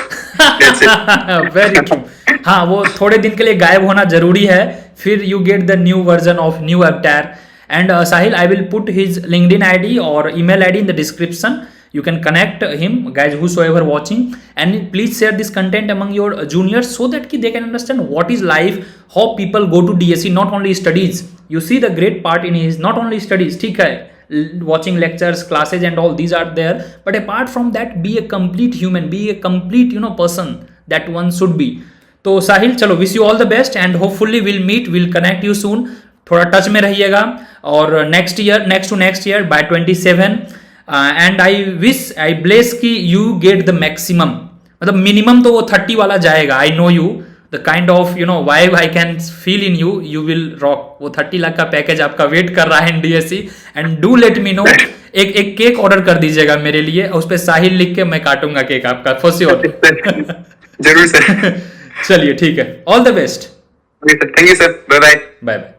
Very true. हाँ, वो थोड़े दिन के लिए गायब होना जरूरी है, फिर you get the new version of new अवतार। And Sahil, I will put his LinkedIn ID or email ID in the description. You can connect him, guys, whosoever watching, and please share this content among your juniors so that they can understand what is life, how people go to DSE, not only studies. You see the great part in his not only studies, ठीक है, watching lectures, classes and all these are there, but apart from that, be a complete human, be a complete person that one should be. तो साहिल, चलो, wish you all the best and hopefully we'll meet, we'll connect you soon. थोड़ा touch में रहिएगा, और next to next year by 27, and I bless कि you get the maximum, मतलब minimum तो वो 30 वाला जाएगा। I know you, the kind of vibe I can feel in you, you will rock. वो 30 लाख का पैकेज आपका वेट कर रहा है इन DSE, and do let me know. एक केक ऑर्डर कर दीजिएगा मेरे लिए, उस पर साहिल लिख के मैं काटूंगा केक आपका फॉर श्योर। जरूर सर। चलिए ठीक है, all the best. Thank you sir, bye bye. Bye bye.